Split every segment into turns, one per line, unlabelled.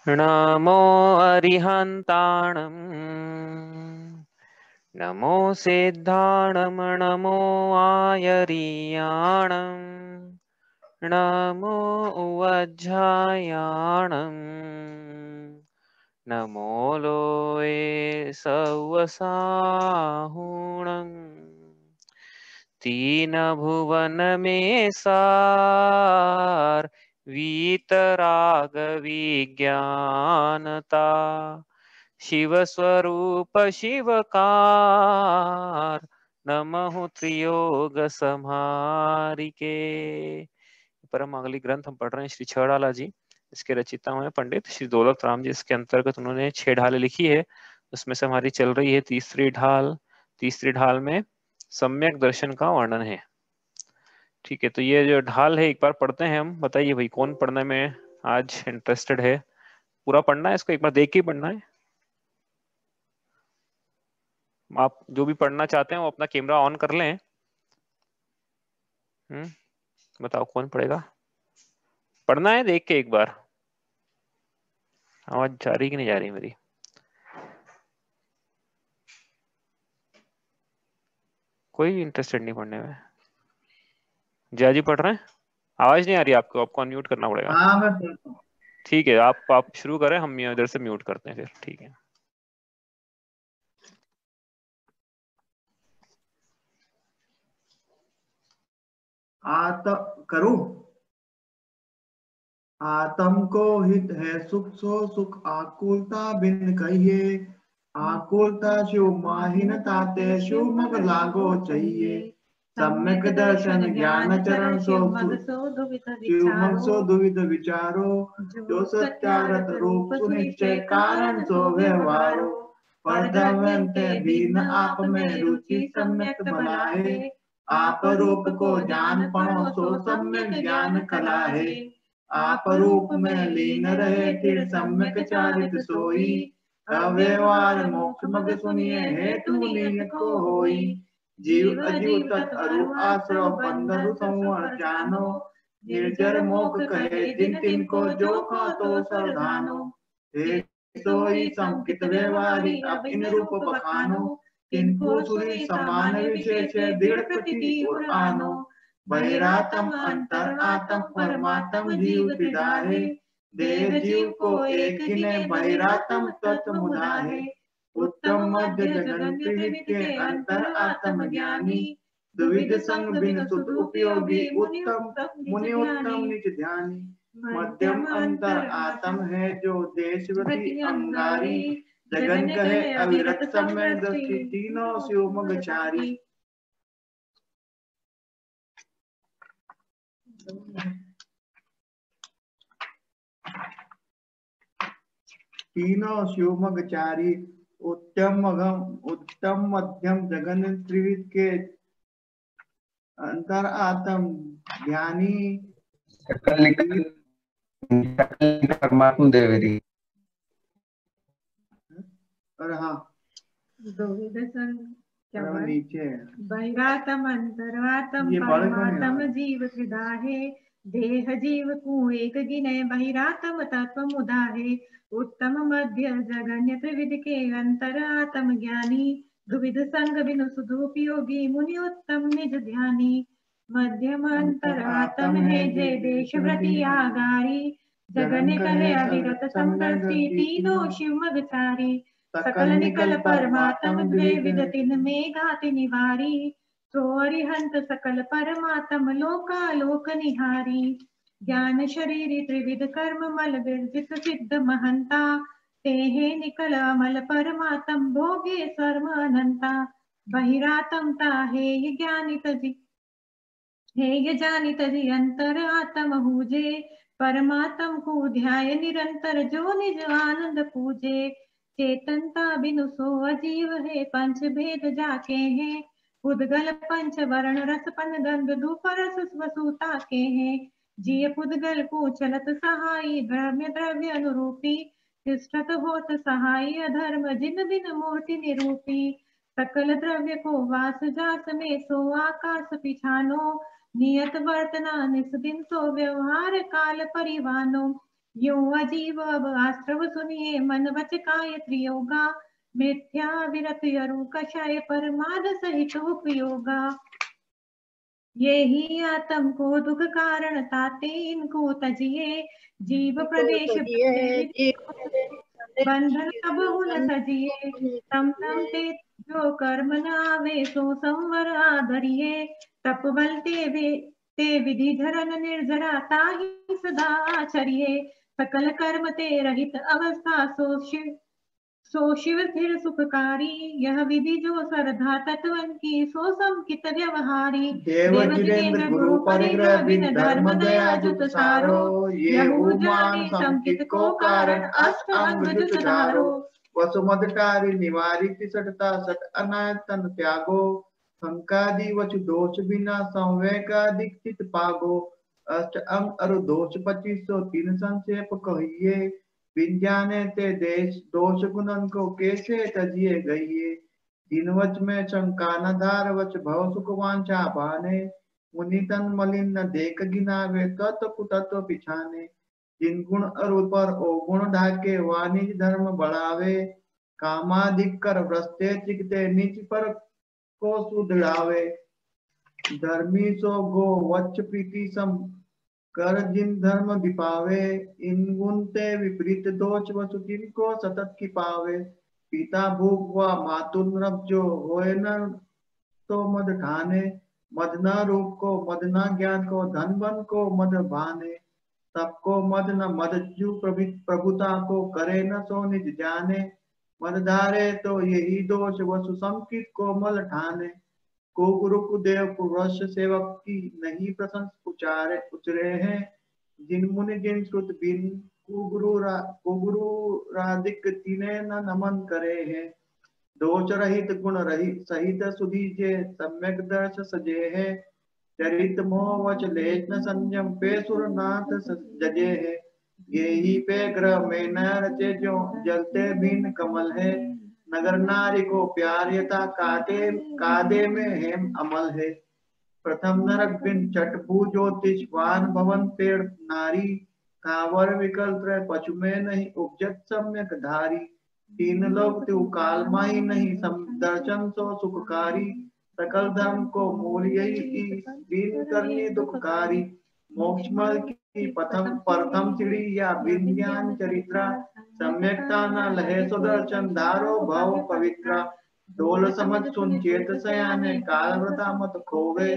नमो अरिहन्ताणं नमो सिद्धाणं नमो आयर्याणं नमो उवज्झायाणं नमो लोये सवसाहुणं तीन भुवन में सार वीतराग विज्ञानता शिव स्वरूप शिवकार नमः त्रियोग संहारिके। परम अगली ग्रंथ हम पढ़ रहे हैं श्री छड़ाला जी। इसके रचिता हैं पंडित श्री दौलत राम जी। इसके अंतर्गत उन्होंने 6 ढालें लिखी है। उसमें से हमारी चल रही है तीसरी ढाल। तीसरी ढाल में सम्यक दर्शन का वर्णन है। ठीक है, तो ये जो ढाल है एक बार पढ़ते हैं हम। बताइए भाई कौन पढ़ने में आज इंटरेस्टेड है? पूरा पढ़ना है इसको, एक बार देख के ही पढ़ना है। आप जो भी पढ़ना चाहते हैं वो अपना कैमरा ऑन कर लें। बताओ कौन पढ़ेगा? पढ़ना है देख के एक बार। आवाज जा रही कि नहीं जा रही मेरी? कोई इंटरेस्टेड नहीं पढ़ने में? जया जी पढ़ रहे हैं? आवाज नहीं आ रही आपको, आपको अनम्यूट करना पड़ेगा।
हाँ मैं पढ़ता हूँ।
ठीक है, आप शुरू करें, हम इधर से म्यूट करते हैं फिर। ठीक है।
करूं। आत्म को हित है सुख सो सुख आकुलता बिन कहिए। आकुलता शिव माहिनता ते शिव मग लागो चाहिए। सम्यक दर्शन ज्ञान चरण सो शिव मग सो दुविध विचारो। जो सत्यारत रूप सुनिश्चय कारण सो व्यवहारो। परदवंते भीन आप में रुचि सम्यक बनाए। आप रूप को जान पड़ो सो सम्यक ज्ञान कला है। आप रूप में लीन रहे फिर सम्यक चारित सोई। अव्यवहार मोक्ष मग सुनिए हेतु लीन को होई। जीव अजीव तत् अरु आश्रव बंधरु संवर जानो। निर्जर मोख कहे जिन तिन को जो खा तो सरधानो। हे सोई संकित व्यवहारी अब इन रूप बखानो। तिनको सुरी समान विशेष दृढ़ प्रतीति और आनो। बहिरातम अंतर आत्म परमात्म जीव विदाहे। देह जीव को एक गिने बहिरातम तत्व मुदाहे। उत्तम मध्य जगन त्रिविध के अंतर आत्म ज्ञानी। द्विविध संग बिन सुध उपयोगी उत्तम मुनि उत्तम निज ध्यानी। मध्यम अंतर आत्म है जो देशवती अंगारी। जगन कहे अविरत सम्यक दृष्टि तीनों शिव मगचारी। तीनों शिवमगचारी। उत्तम मध्यम जगन त्रिविध के अंतर आत्म ज्ञानी।
परमात्मा देवरी।
और हाँ नीचे
बहिरातम अंतरातम परमात्म जीव विदाहे। देह जीव को एक गिने बहिरातम तत्व मुदाहे। उत्तम मध्य जगन्य त्रिविध के अंतर आत्म ज्ञानी। दुविध संग बिनु सुदुपयोगी मुनि उत्तम निज ध्यानी। मध्यम अंतर आत्म है जे देश व्रति आगारी। जगन कहे अविरत समदर्शी तीनों शिव मगचारी। सकल निकल परमात्म द्वे विद तिन में घाति निवारी। सो अरिहंत सकल परमात्म लोकालोक निहारी। ज्ञान शरीर त्रिविध कर्म मल विरजित सिद्ध महंता। तेहे निकल अमल परमात्म भोगे सर्व अनंता। बहिरातम ताहे ज्ञानित जी हे जानित जी अंतर आत्म हुजे। परमात्म को ध्याय निरंतर जो निज आनंद पूजे। चेतनता बिनु सो अजीव है पंच भेद जाके हैं। पुद्गल पंच वर्ण रस पन गंध धूप रस वसुता के हैं। जिय पुद्गल को चलत सहाई द्रव्य द्रव्य अनुरूपी। तिष्ठत होत सहाय अधर्म जिन बिन मूर्ति निरूपी। सकल द्रव्य को वास जास में सो आकाश पिछानो। नियत वर्तना निस दिन सो व्यवहार काल परिवानो। यो अजीव अब आश्रव सुनिए, मन वच काय त्रियोगा, मिथ्या विरत यरु कषाय, परमाद सहित उपयोगा। ये ही आत्म को दुख कारण, ताते इनको तजिए, जीव प्रदेश बंधन कबहु न सजिए, तम तम ते जो कर्म न आवे, सो संवर आधरिए, तप बल ते विधि धरन निर्जरा, ताहि सदा आचरिए, सकल कर्म ते रहित अवस्था, सो शिव स्थिर सुखकारी, यह विधि जो श्रद्धा तत्वन की, सो समकित व्यवहारी।
देव जितेंद्र गुरु परिग्रह बिन धर्म दया जुत सारो, ये उमान समकित को कारण, अष्ट अंग जुत धारो। वसुमदकारी निवारी तिसठता सत अनायतन त्यागो, शंकादि वचु दोष बिना संवेगादिक चित पागो। अष्ट अंग अरु दोष 2503 संक्षेप कहिए, विज्ञाने ते देश दोष गुणन को कैसे तजिए गइए। जिन वच में शंका न धार, वच भव सुख वांछा भाने, मुनि तन मलिन न देख गिनावे, तत्व कुतत्व पिछाने। जिन गुण अरु पर ओ गुण ढाके, वाणिज धर्म बढ़ावे, कामादिक कर भ्रष्टे चिकते, नीच पर को सुधरावे। धर्मी सो गो वच प्रीति सम, कर जिन धर्म दिपावे, इन गुण ते विपरीत दोष वसु जिनको सतत की पावे। पिता भूख व मातु नृप जो होए न तो मद ठाने, मद न रूप को मद न ज्ञान को, धन बन को मद भाने। सबको मद न मद जू प्रभुता को, करे न सो निज जाने। मद धारे तो यही दोष वसु समकित को मल ठाने। को गुरु कुदेव पुरुष सेवक की, नहीं प्रशंस उचरे हैं। जिन मुनि जिन श्रुत बिन, कुगुरु राधिक तिने न नमन करे हैं। दोष रहित गुण रहित सहित सुधीजे, सम्यक दर्श सजे है। चरित मोह वच लेश न संयम, पे सुरनाथ जजे है। ये ही पे ग्रह में न रचे, जो जलते बिन कमल है। नगर नारी को प्यार यथा कादे में हेम अमल है। प्रथम नरक बिन चटभू ज्योतिष, वान भवन पेड़ नारी। कावर विकल त्रय पशु में नहीं, उपजत सम्यक धारी। तीन लोक त्यू काल माही नहीं, दर्शन सो सुखकारी। सकल धर्म को मूल यही, बिन करनी दुखकारी। मोक्ष मल की प्रथम सीढ़ी, या बिन ज्ञान चरित्रा। सम्यकता न लहे सुदर्शन, धारो भव पवित्रा। डोल समझ सुन चेत सयाने, काल व्रता मत खोवे।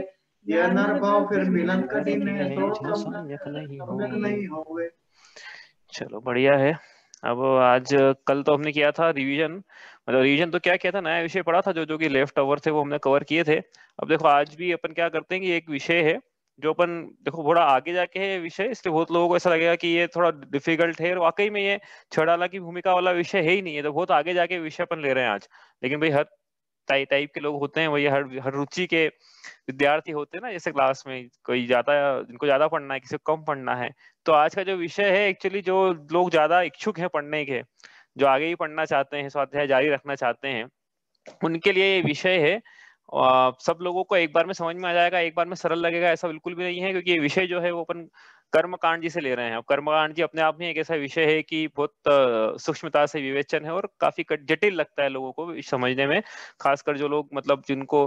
यह नर भाव फिर मिलन कठिन है, तो सम्यक नहीं होवे।
चलो बढ़िया है। अब आज कल तो हमने किया था रिवीजन, मतलब रिवीजन तो क्या किया था, नया विषय पढ़ा था, जो कि लेफ्ट ओवर थे वो हमने कवर किए थे। अब देखो आज भी अपन क्या करते हैं कि एक विषय है जो अपन देखो थोड़ा आगे जाके है विषय, इसलिए बहुत लोगों को ऐसा लगेगा कि ये थोड़ा डिफिकल्ट है, और वाकई में ये छड़ाला की भूमिका वाला विषय है ही नहीं है, तो बहुत आगे जाके विषय अपन ले रहे हैं आज। लेकिन भाई हर टाइप के लोग होते हैं, वही हर रुचि के विद्यार्थी होते हैं ना, जैसे क्लास में कोई ज्यादा, जिनको ज्यादा पढ़ना है, किसी को कम पढ़ना है। तो आज का जो विषय है एक्चुअली, जो लोग ज्यादा इच्छुक हैं पढ़ने के, जो आगे ही पढ़ना चाहते हैं, स्वाध्याय जारी रखना चाहते हैं, उनके लिए ये विषय है। सब लोगों को एक बार में समझ में आ जाएगा, एक बार में सरल लगेगा, ऐसा बिल्कुल भी नहीं है, क्योंकि ये विषय जो है वो अपन कर्मकांड जी से ले रहे हैं। अब कर्मकांड जी अपने आप में एक ऐसा विषय है कि बहुत सूक्ष्मता से विवेचन है, और काफी जटिल लगता है लोगों को समझने में, खासकर जो लोग मतलब जिनको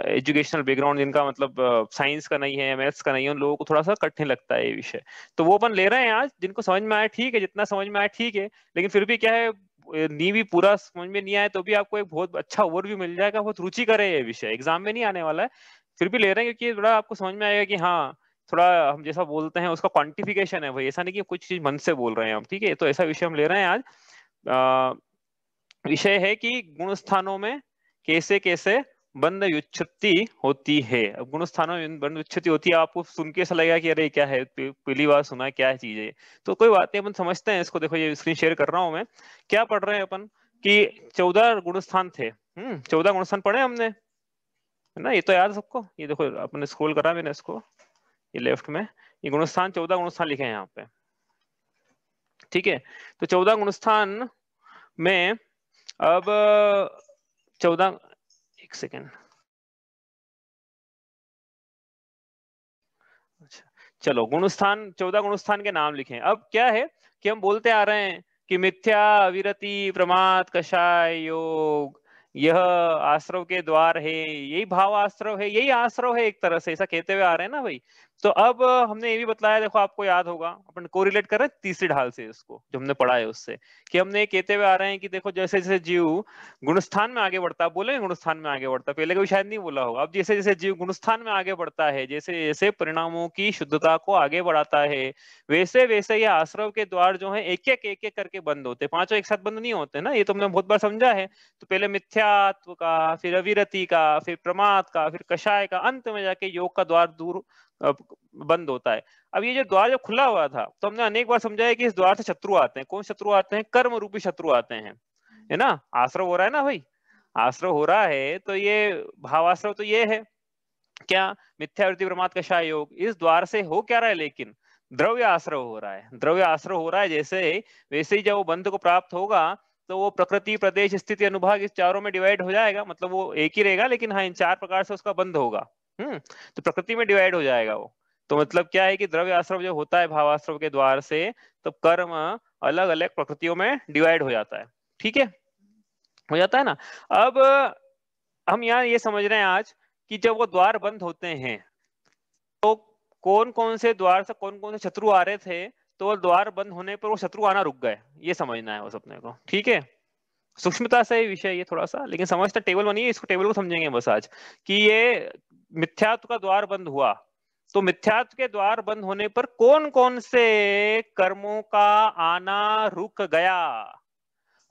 एजुकेशनल बैकग्राउंड, जिनका मतलब साइंस का नहीं है, मैथ्स का नहीं है, उन लोगों को थोड़ा सा कठिन लगता है ये विषय। तो वो अपन ले रहे हैं आज, जिनको समझ में आया ठीक है, जितना समझ में आया ठीक है, लेकिन फिर भी क्या है, नींव पूरा समझ में नहीं आए तो भी आपको एक बहुत अच्छा ओवरव्यू मिल जाएगा, बहुत रुचि करे ये विषय, एग्जाम में नहीं आने वाला है, फिर भी ले रहे हैं क्योंकि थोड़ा आपको समझ में आएगा कि हाँ, थोड़ा हम जैसा बोलते हैं उसका क्वांटिफिकेशन है भाई, ऐसा नहीं कि कुछ चीज मन से बोल रहे हैं हम, ठीक है। तो ऐसा विषय हम ले रहे हैं आज। विषय है कि गुण स्थानों में कैसे कैसे बंध व्युत्पत्ति होती है। अब गुण स्थानों में बंध व्युत्पत्ति होती है, आपको सुन के ऐसा लगेगा कि अरे क्या है, पहली बार सुना, क्या है चीज है, तो कोई बात नहीं, अपन समझते हैं इसको। देखो ये स्क्रीन शेयर कर रहा हूं मैं, क्या पढ़ रहे हैं अपन कि 14 गुण स्थान थे। 14 गुण स्थान पढ़े हमने, है ना, ये तो याद है सबको। ये देखो अपने स्क्रॉल करा मैंने इसको, ये लेफ्ट में ये गुणस्थान 14 गुणस्थान लिखे हैं यहाँ पे, ठीक है। तो 14 गुणस्थान में अब 14, एक सेकेंड, अच्छा चलो गुणस्थान 14 गुणस्थान के नाम लिखें। अब क्या है कि हम बोलते आ रहे हैं कि मिथ्या, विरति, प्रमाद, कषाय, योग यह आश्रव के द्वार है, यही भाव आश्रव है, यही आश्रव है एक तरह से, ऐसा कहते हुए आ रहे हैं ना भाई। तो अब हमने ये भी बताया, देखो आपको याद होगा, अपन कोरिलेट कर रहे हैं तीसरी ढाल से इसको, जो हमने पढ़ा है उससे, कि हमने ये कहते हुए आ रहे हैं कि देखो जैसे जैसे जीव गुणस्थान में आगे बढ़ता, बोले गुणस्थान में आगे बढ़ता, पहले कभी शायद नहीं बोला होगा, अब जैसे जैसे जीव गुणस्थान में आगे बढ़ता है, जैसे जैसे परिणामों की शुद्धता को आगे बढ़ाता है, वैसे वैसे ये आश्रव के द्वार जो है एक एक करके बंद होते, पांचों एक साथ बंद नहीं होते ना, ये तो हमने बहुत बार समझा है। तो पहले मिथ्यात्व का, फिर अविरति का, फिर प्रमाद का, फिर कषाय का, अंत में जाके योग का द्वार दूर बंद होता है। अब ये जो द्वार जो खुला हुआ था, तो हमने अनेक बार समझा है कि इस द्वार से शत्रु आते हैं। कौन शत्रु आते हैं? कर्म रूपी शत्रु आते हैं, है ना। आश्रव हो रहा है ना भाई, आश्रव हो रहा है, तो ये भावाश्रव तो ये है क्या, मिथ्यावृत्ति, प्रमाद, कषाय, योग, इस द्वार से हो क्या रहा है, लेकिन द्रव्य आश्रव हो रहा है। द्रव्य आश्रव हो रहा है जैसे, वैसे ही जब वो बंध को प्राप्त होगा तो वो प्रकृति, प्रदेश, स्थिति, अनुभाग, इस चारों में डिवाइड हो जाएगा, मतलब वो एक ही रहेगा, लेकिन हाँ इन चार प्रकार से उसका बंध होगा। तो प्रकृति में डिवाइड हो जाएगा वो। तो मतलब क्या है कि द्रव्य आश्रव जो होता है भावाश्रव के द्वार से, तो कर्म अलग अलग प्रकृतियों में डिवाइड हो जाता है, ठीक है, हो जाता है ना। अब हम यहाँ ये समझ रहे हैं आज कि जब वो द्वार बंद होते हैं तो कौन कौन से द्वार से कौन कौन से शत्रु आ रहे थे, तो वो द्वार बंद होने पर वो शत्रु आना रुक गए, ये समझना है बस अपने को, ठीक है। सूक्ष्मता से विषय ये थोड़ा सा, लेकिन समझते टेबल बनी है, इसको टेबल को समझेंगे बस आज, कि ये मिथ्यात्व का द्वार बंद हुआ, तो मिथ्यात्व के द्वार बंद होने पर कौन कौन से कर्मों का आना रुक गया।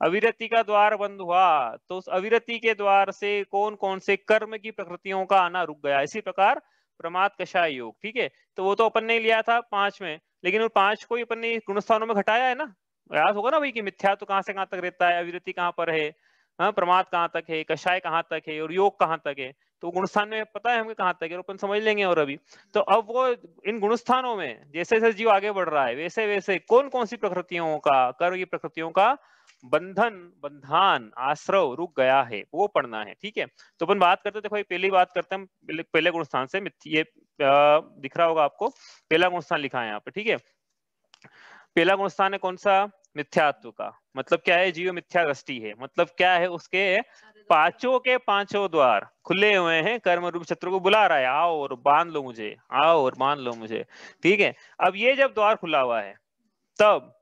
अविरति का द्वार बंद हुआ, तो उस अविरति के द्वार से कौन कौन से कर्म की प्रकृतियों का आना रुक गया। इसी प्रकार प्रमाद, कषाय, योग, ठीक है। तो वो तो अपन ने लिया था 5 में, लेकिन उन 5 को ही अपन ने गुणस्थानों में घटाया है ना। याद होगा ना भाई कि मिथ्या तो कहां से कहां तक रहता है, अविरति कहां पर है, प्रमाद कहां तक है, कषाय कहां तक है, और योग कहां तक है। तो गुणस्थान में पता है हमें कहां तक है, और अपन समझ लेंगे। और अभी तो अब वो इन गुणस्थानों में जैसे जैसे जीव आगे बढ़ रहा है, वैसे वैसे कौन कौन सी प्रकृतियों का, कर्म की प्रकृतियों का बंधन, बंधान, आश्रव रुक गया है, वो पढ़ना है, ठीक है। तो अपन बात करते, देखो पहली बात करते हैं पहले गुणस्थान से। ये दिख रहा होगा आपको, पहला गुणस्थान लिखा है यहाँ पे, ठीक है। पहला गुणस्थान है कौन सा? मिथ्यात्व का। मतलब क्या है? जीव मिथ्या दृष्टि है। मतलब क्या है? उसके पांचों के पांचों द्वार खुले हुए हैं, कर्म रूप शत्रु को बुला रहा है, आओ और बांध लो मुझे, आओ और बांध लो मुझे, ठीक है। अब ये जब द्वार खुला हुआ है, तब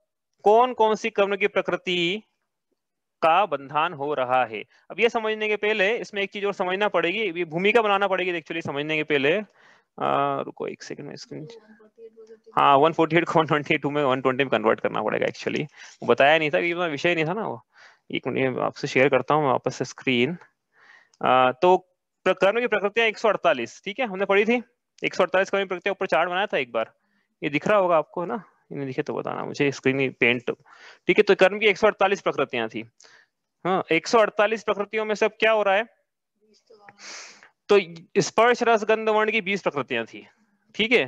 कौन कौन सी कर्म की प्रकृति का बंधन हो रहा है। अब ये समझने के पहले इसमें एक चीज और समझना पड़ेगी, ये भूमिका बनाना पड़ेगी एक्चुअली समझने के पहले। रुको एक सेकंड में स्क्रीन, हाँ 148 को 122 में 120 में कन्वर्ट करना पड़ेगा एक्चुअली, वो बताया नहीं था, ये विषय नहीं था ना वो। एक मिनट आपसे शेयर करता हूँ वापस से स्क्रीन। तो कर्म की प्रकृतियां 148, ठीक है, हमने पढ़ी थी 148 कर्म की प्रकृतियां, ऊपर चार्ट बनाया था एक बार, ये दिख रहा होगा आपको ना, नहीं दिखे तो बताना मुझे, स्क्रीन पेंट, ठीक है। तो कर्म की 148 प्रकृतियां थी, हाँ 148 प्रकृतियों में सब क्या हो रहा है, तो स्पर्श रस गंध वर्ण की 20 प्रकृतियां थी, ठीक है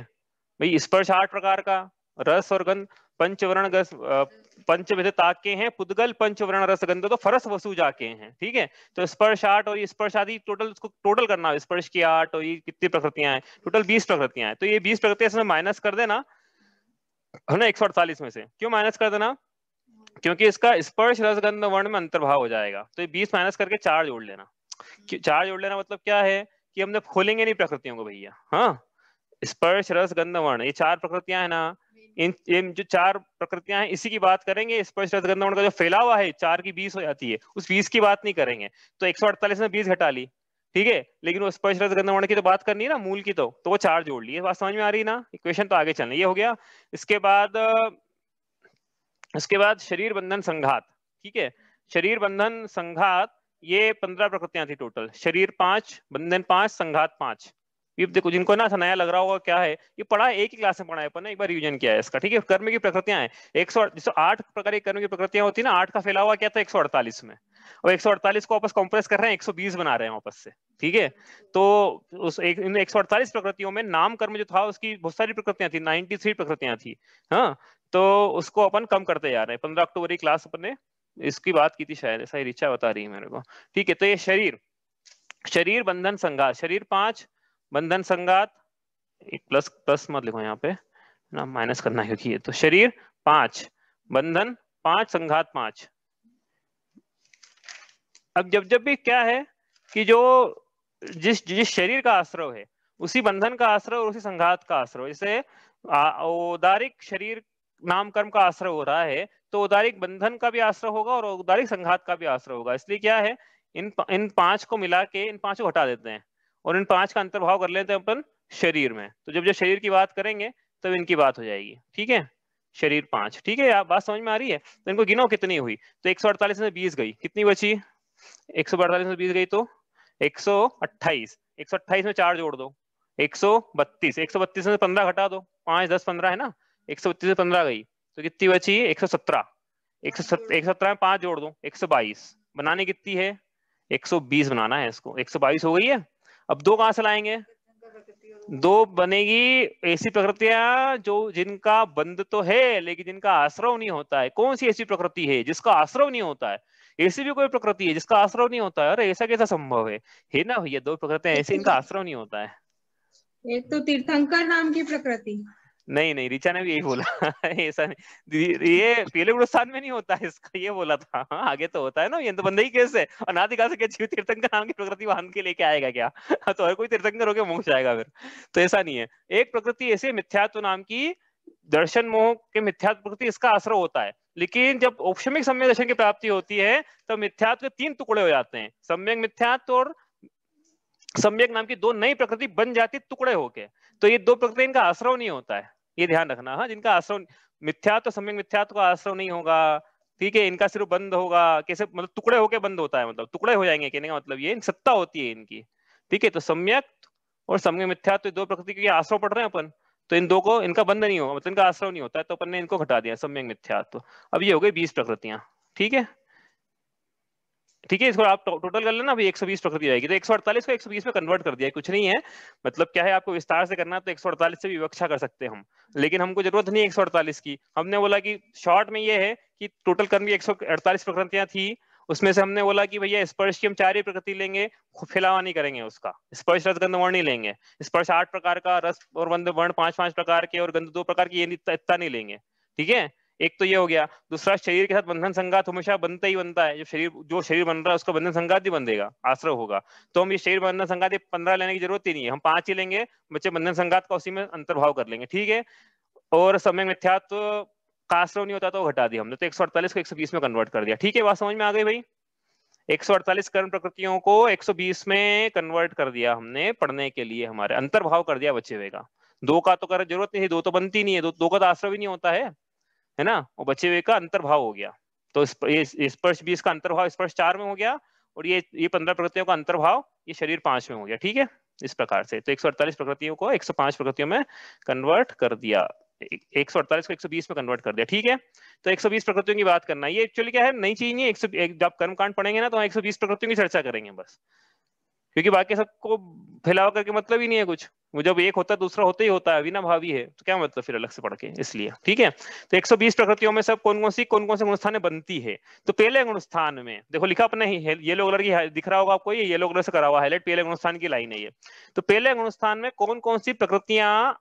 भाई। स्पर्श 8 प्रकार का, रस और गंध पंचवर्ण पंचविध ताके हैं, पुद्गल पंचवर्ण रस गंध तो फरस वसु जाके हैं, ठीक है। तो स्पर्श 8 और ये स्पर्श आदि टोटल, उसको टोटल करना है, स्पर्श की 8 और ये कितनी प्रकृतियां हैं, टोटल 20 प्रकृतियां हैं। तो ये 20 प्रकृतियां इसमें माइनस कर देना है ना 148 में से। क्यों माइनस कर देना? क्योंकि इसका स्पर्श रसगंध वर्ण में अंतर्भाव हो जाएगा, तो ये 20 माइनस करके 4 जोड़ लेना। 4 जोड़ लेना मतलब क्या है कि हमने खोलेंगे नहीं प्रकृतियों को भैया, हाँ। स्पर्श रस गंध वर्ण ये 4 प्रकृतियां है ना, इन जो 4 प्रकृतियां हैं इसी की बात करेंगे। स्पर्श रस गंध वर्ण का जो फैला हुआ है 4 की 20 हो जाती है, उस 20 की बात नहीं करेंगे। तो 148 में 20 घटा ली, ठीक है, लेकिन वो स्पर्श रस गंध वर्ण की तो बात करनी है ना, मूल की, तो वो 4 जोड़ ली। बात समझ में आ रही है ना, इक्वेशन तो आगे चलना, ये हो गया। इसके बाद शरीर बंधन संघात, ठीक है। शरीर बंधन संघात ये 15 प्रकृतियां थी टोटल, शरीर 5, बंधन 5, संघात 5। ये देखो जिनको ना नया लग रहा होगा क्या है, ये पढ़ा है एक ही क्लास में पढ़ा है अपन ने, एक बार रिवीजन किया है इसका, ठीक है। कर्म की प्रकृतियां हैं 108 प्रकार की कर्म की प्रकृतियां होती है ना, 8 का फैला हुआ क्या था 148 में, और 148 को वापस कंप्रेस कर रहे हैं 120 बना रहे हैं वापस से, ठीक है। तो उस इन 148 प्रकृतियों में नाम कर्म जो था उसकी बहुत सारी प्रकृतियां थी, 93 प्रकृतियां थी, हाँ। तो उसको अपन कम करते जा रहे हैं। 15 अक्टूबर की क्लास अपन ने इसकी बात की थी शायद, ऐसा ही रिचा बता रही है मेरे को, ठीक है। तो ये शरीर बंधन संघात, शरीर 5, बंधन संघात, एक प्लस मत लिखो यहाँ पे, ना, माइनस करना है क्योंकि ये तो शरीर 5, बंधन 5, संघात 5। अब जब जब भी क्या है कि जो जिस जिस शरीर का आश्रव है उसी बंधन का आश्रव और उसी संघात का आश्रव, जैसे औदारिक शरीर नाम कर्म का आश्रय हो रहा है तो उदारिक बंधन का भी आश्रय होगा और उदारिक संघात का भी आश्रय होगा। इसलिए क्या है, इन 5 को मिला के इन 5 को हटा देते हैं और इन 5 का अंतर्भाव कर लेते हैं अपन शरीर में। तो जब जब शरीर की बात करेंगे तब इनकी बात हो जाएगी। ठीक है, शरीर 5। ठीक है, आप बात समझ में आ रही है? तो इनको गिनो कितनी हुई, तो 148 में 20 गई, कितनी बची? 148 में 20 गई तो 128। 128 में 4 जोड़ दो 132। 132 में 15 घटा दो, 5 10 15 है ना। 132 में 15 गई तो कितनी बची? 117। 117 में 5 जोड़ दो 122। बनाने कितनी है? 120 बनाना है इसको। 122 हो गई है। अब 2 कहां से लाएंगे? 2 बनेगी ऐसी प्रकृतियां जो जिनका बंध तो है लेकिन जिनका आश्रव नहीं होता है। कौन सी ऐसी प्रकृति है जिसका आश्रव नहीं होता है? ऐसी भी कोई प्रकृति है जिसका आश्रव नहीं होता है? अरे ऐसा कैसा संभव है ना भैया? 2 प्रकृतियां ऐसी इनका आश्रव नहीं होता है।
एक तो तीर्थंकर नाम की प्रकृति।
नहीं नहीं, ऋचा ने भी यही बोला ऐसा नहीं, ये पहले गुणस्थान में नहीं होता है इसका, ये बोला था। हाँ, आगे तो होता है ना। ये तो बंदे ही कैसे अनादिकाल से क्या जीव तीर्थंकर नाम की प्रकृति बांध के लेके आएगा क्या? तो हर कोई तीर्थंकर होकर मोक्ष आएगा फिर? तो ऐसा नहीं है। एक प्रकृति ऐसे मिथ्यात्व नाम की, दर्शन मोह के मिथ्यात्व प्रकृति, इसका आश्रय होता है। लेकिन जब औपशमिक सम्यक दर्शन की प्राप्ति होती है तो मिथ्यात्व के 3 टुकड़े हो जाते हैं। सम्यक मिथ्यात्व और सम्यक नाम की 2 नई प्रकृति बन जाती टुकड़े होके। तो ये 2 प्रकृति इनका आश्रय नहीं होता है, ये ध्यान रखना। हाँ, जिनका आश्रय मिथ्यात्व सम्यक मिथ्यात्व का आश्रय नहीं होगा, ठीक है, इनका सिर्फ बंद होगा। कैसे? मतलब टुकड़े होके बंद होता है, मतलब टुकड़े हो जाएंगे कहने का मतलब ये सत्ता होती है इनकी। ठीक है, तो सम्यक और सम्यक मिथ्यात्व 2 प्रकृति के आश्रय पढ़ रहे हैं अपन, तो इन 2 को इनका बंध नहीं होगा, मतलब इनका आश्रय नहीं होता है, तो अपन ने इनको घटा दिया सम्यक मिथ्यात्व। अब ये हो गई 20 प्रकृतियां। ठीक है, ठीक है, इसको आप टोटल कर लेना। अभी 120 प्रकृति आएगी, तो 148 को 120 में कन्वर्ट कर दिया, कुछ नहीं है। मतलब क्या है, आपको विस्तार से करना तो 148 से भी विवक्षा कर सकते हैं हम, लेकिन हमको जरूरत नहीं है 148 की। हमने बोला कि शॉर्ट में ये है कि टोटल कर्म की 148 प्रकृतियां थी, उसमें से हमने बोला कि भैया स्पर्श की हम 4 ही प्रकृति लेंगे, फैलावा नहीं करेंगे उसका। स्पर्श रस गंध वर्ण नहीं लेंगे। स्पर्श 8 प्रकार का, रस और गंध वर्ण 5-5 प्रकार के, और गंध 2 प्रकार की, ये इतना नहीं लेंगे। ठीक है, एक तो ये हो गया। दूसरा, शरीर के साथ बंधन संघात हमेशा बनता ही बनता है। जो शरीर बन रहा है उसका बंधन संघात ही बंधेगा, आश्रय होगा। तो हम ये शरीर बंधन संघात 15 लेने की जरूरत ही नहीं है, हम 5 ही लेंगे। बच्चे बंधन संघात का उसी में अंतर्भाव कर लेंगे। ठीक है, और सम्यक मिथ्यात्व का आश्रय नहीं होता तो घटा दिया हमने, तो 148 को 120 में कन्वर्ट कर दिया। ठीक है, बात समझ में आ गई भाई? 148 कर्म प्रकृतियों को 120 में कन्वर्ट कर दिया हमने पढ़ने के लिए, हमारे अंतर्भाव कर दिया बचे हुए का। 2 का तो कर जरूरत नहीं है, 2 तो बनती नहीं है, 2 का तो आश्रय भी नहीं होता है ना। और बचे हुए का अंतर्भाव हो गया। तो ये स्पर्श 20 का अंतर्भाव स्पर्श 4 में हो गया, और ये 15 प्रकृतियों का अंतर्भाव ये शरीर 5 में हो गया। ठीक है, इस प्रकार से तो 148 प्रकृतियों को 105 प्रकृतियों में कन्वर्ट कर दिया, 148 को 120 में कन्वर्ट कर दिया। ठीक है, तो 120 प्रकृतियों की बात करना, ये एक्चुअली क्या है, नई चीज नहीं है। जब कर्मकांड पढ़ेंगे ना तो 120 प्रकृतियों की चर्चा करेंगे बस, क्योंकि बाकी सबको फैलाव करके मतलब ही नहीं है कुछ। वो जब एक होता है दूसरा होता ही होता है, अविना भावी है, तो क्या मतलब फिर अलग से पढ़ के, इसलिए। ठीक है, तो 120 प्रकृतियों में सब कौन कौन से गुणस्थानें बनती है। तो पहले गुणस्थान में देखो लिखा अपने ही येलो कलर की दिख रहा होगा आपको, ये येलो कलर से करा हुआ हाईलाइट, पहले गुणस्थान की लाइन है ये। तो पहले गुणस्थान में कौन कौन सी प्रकृतियां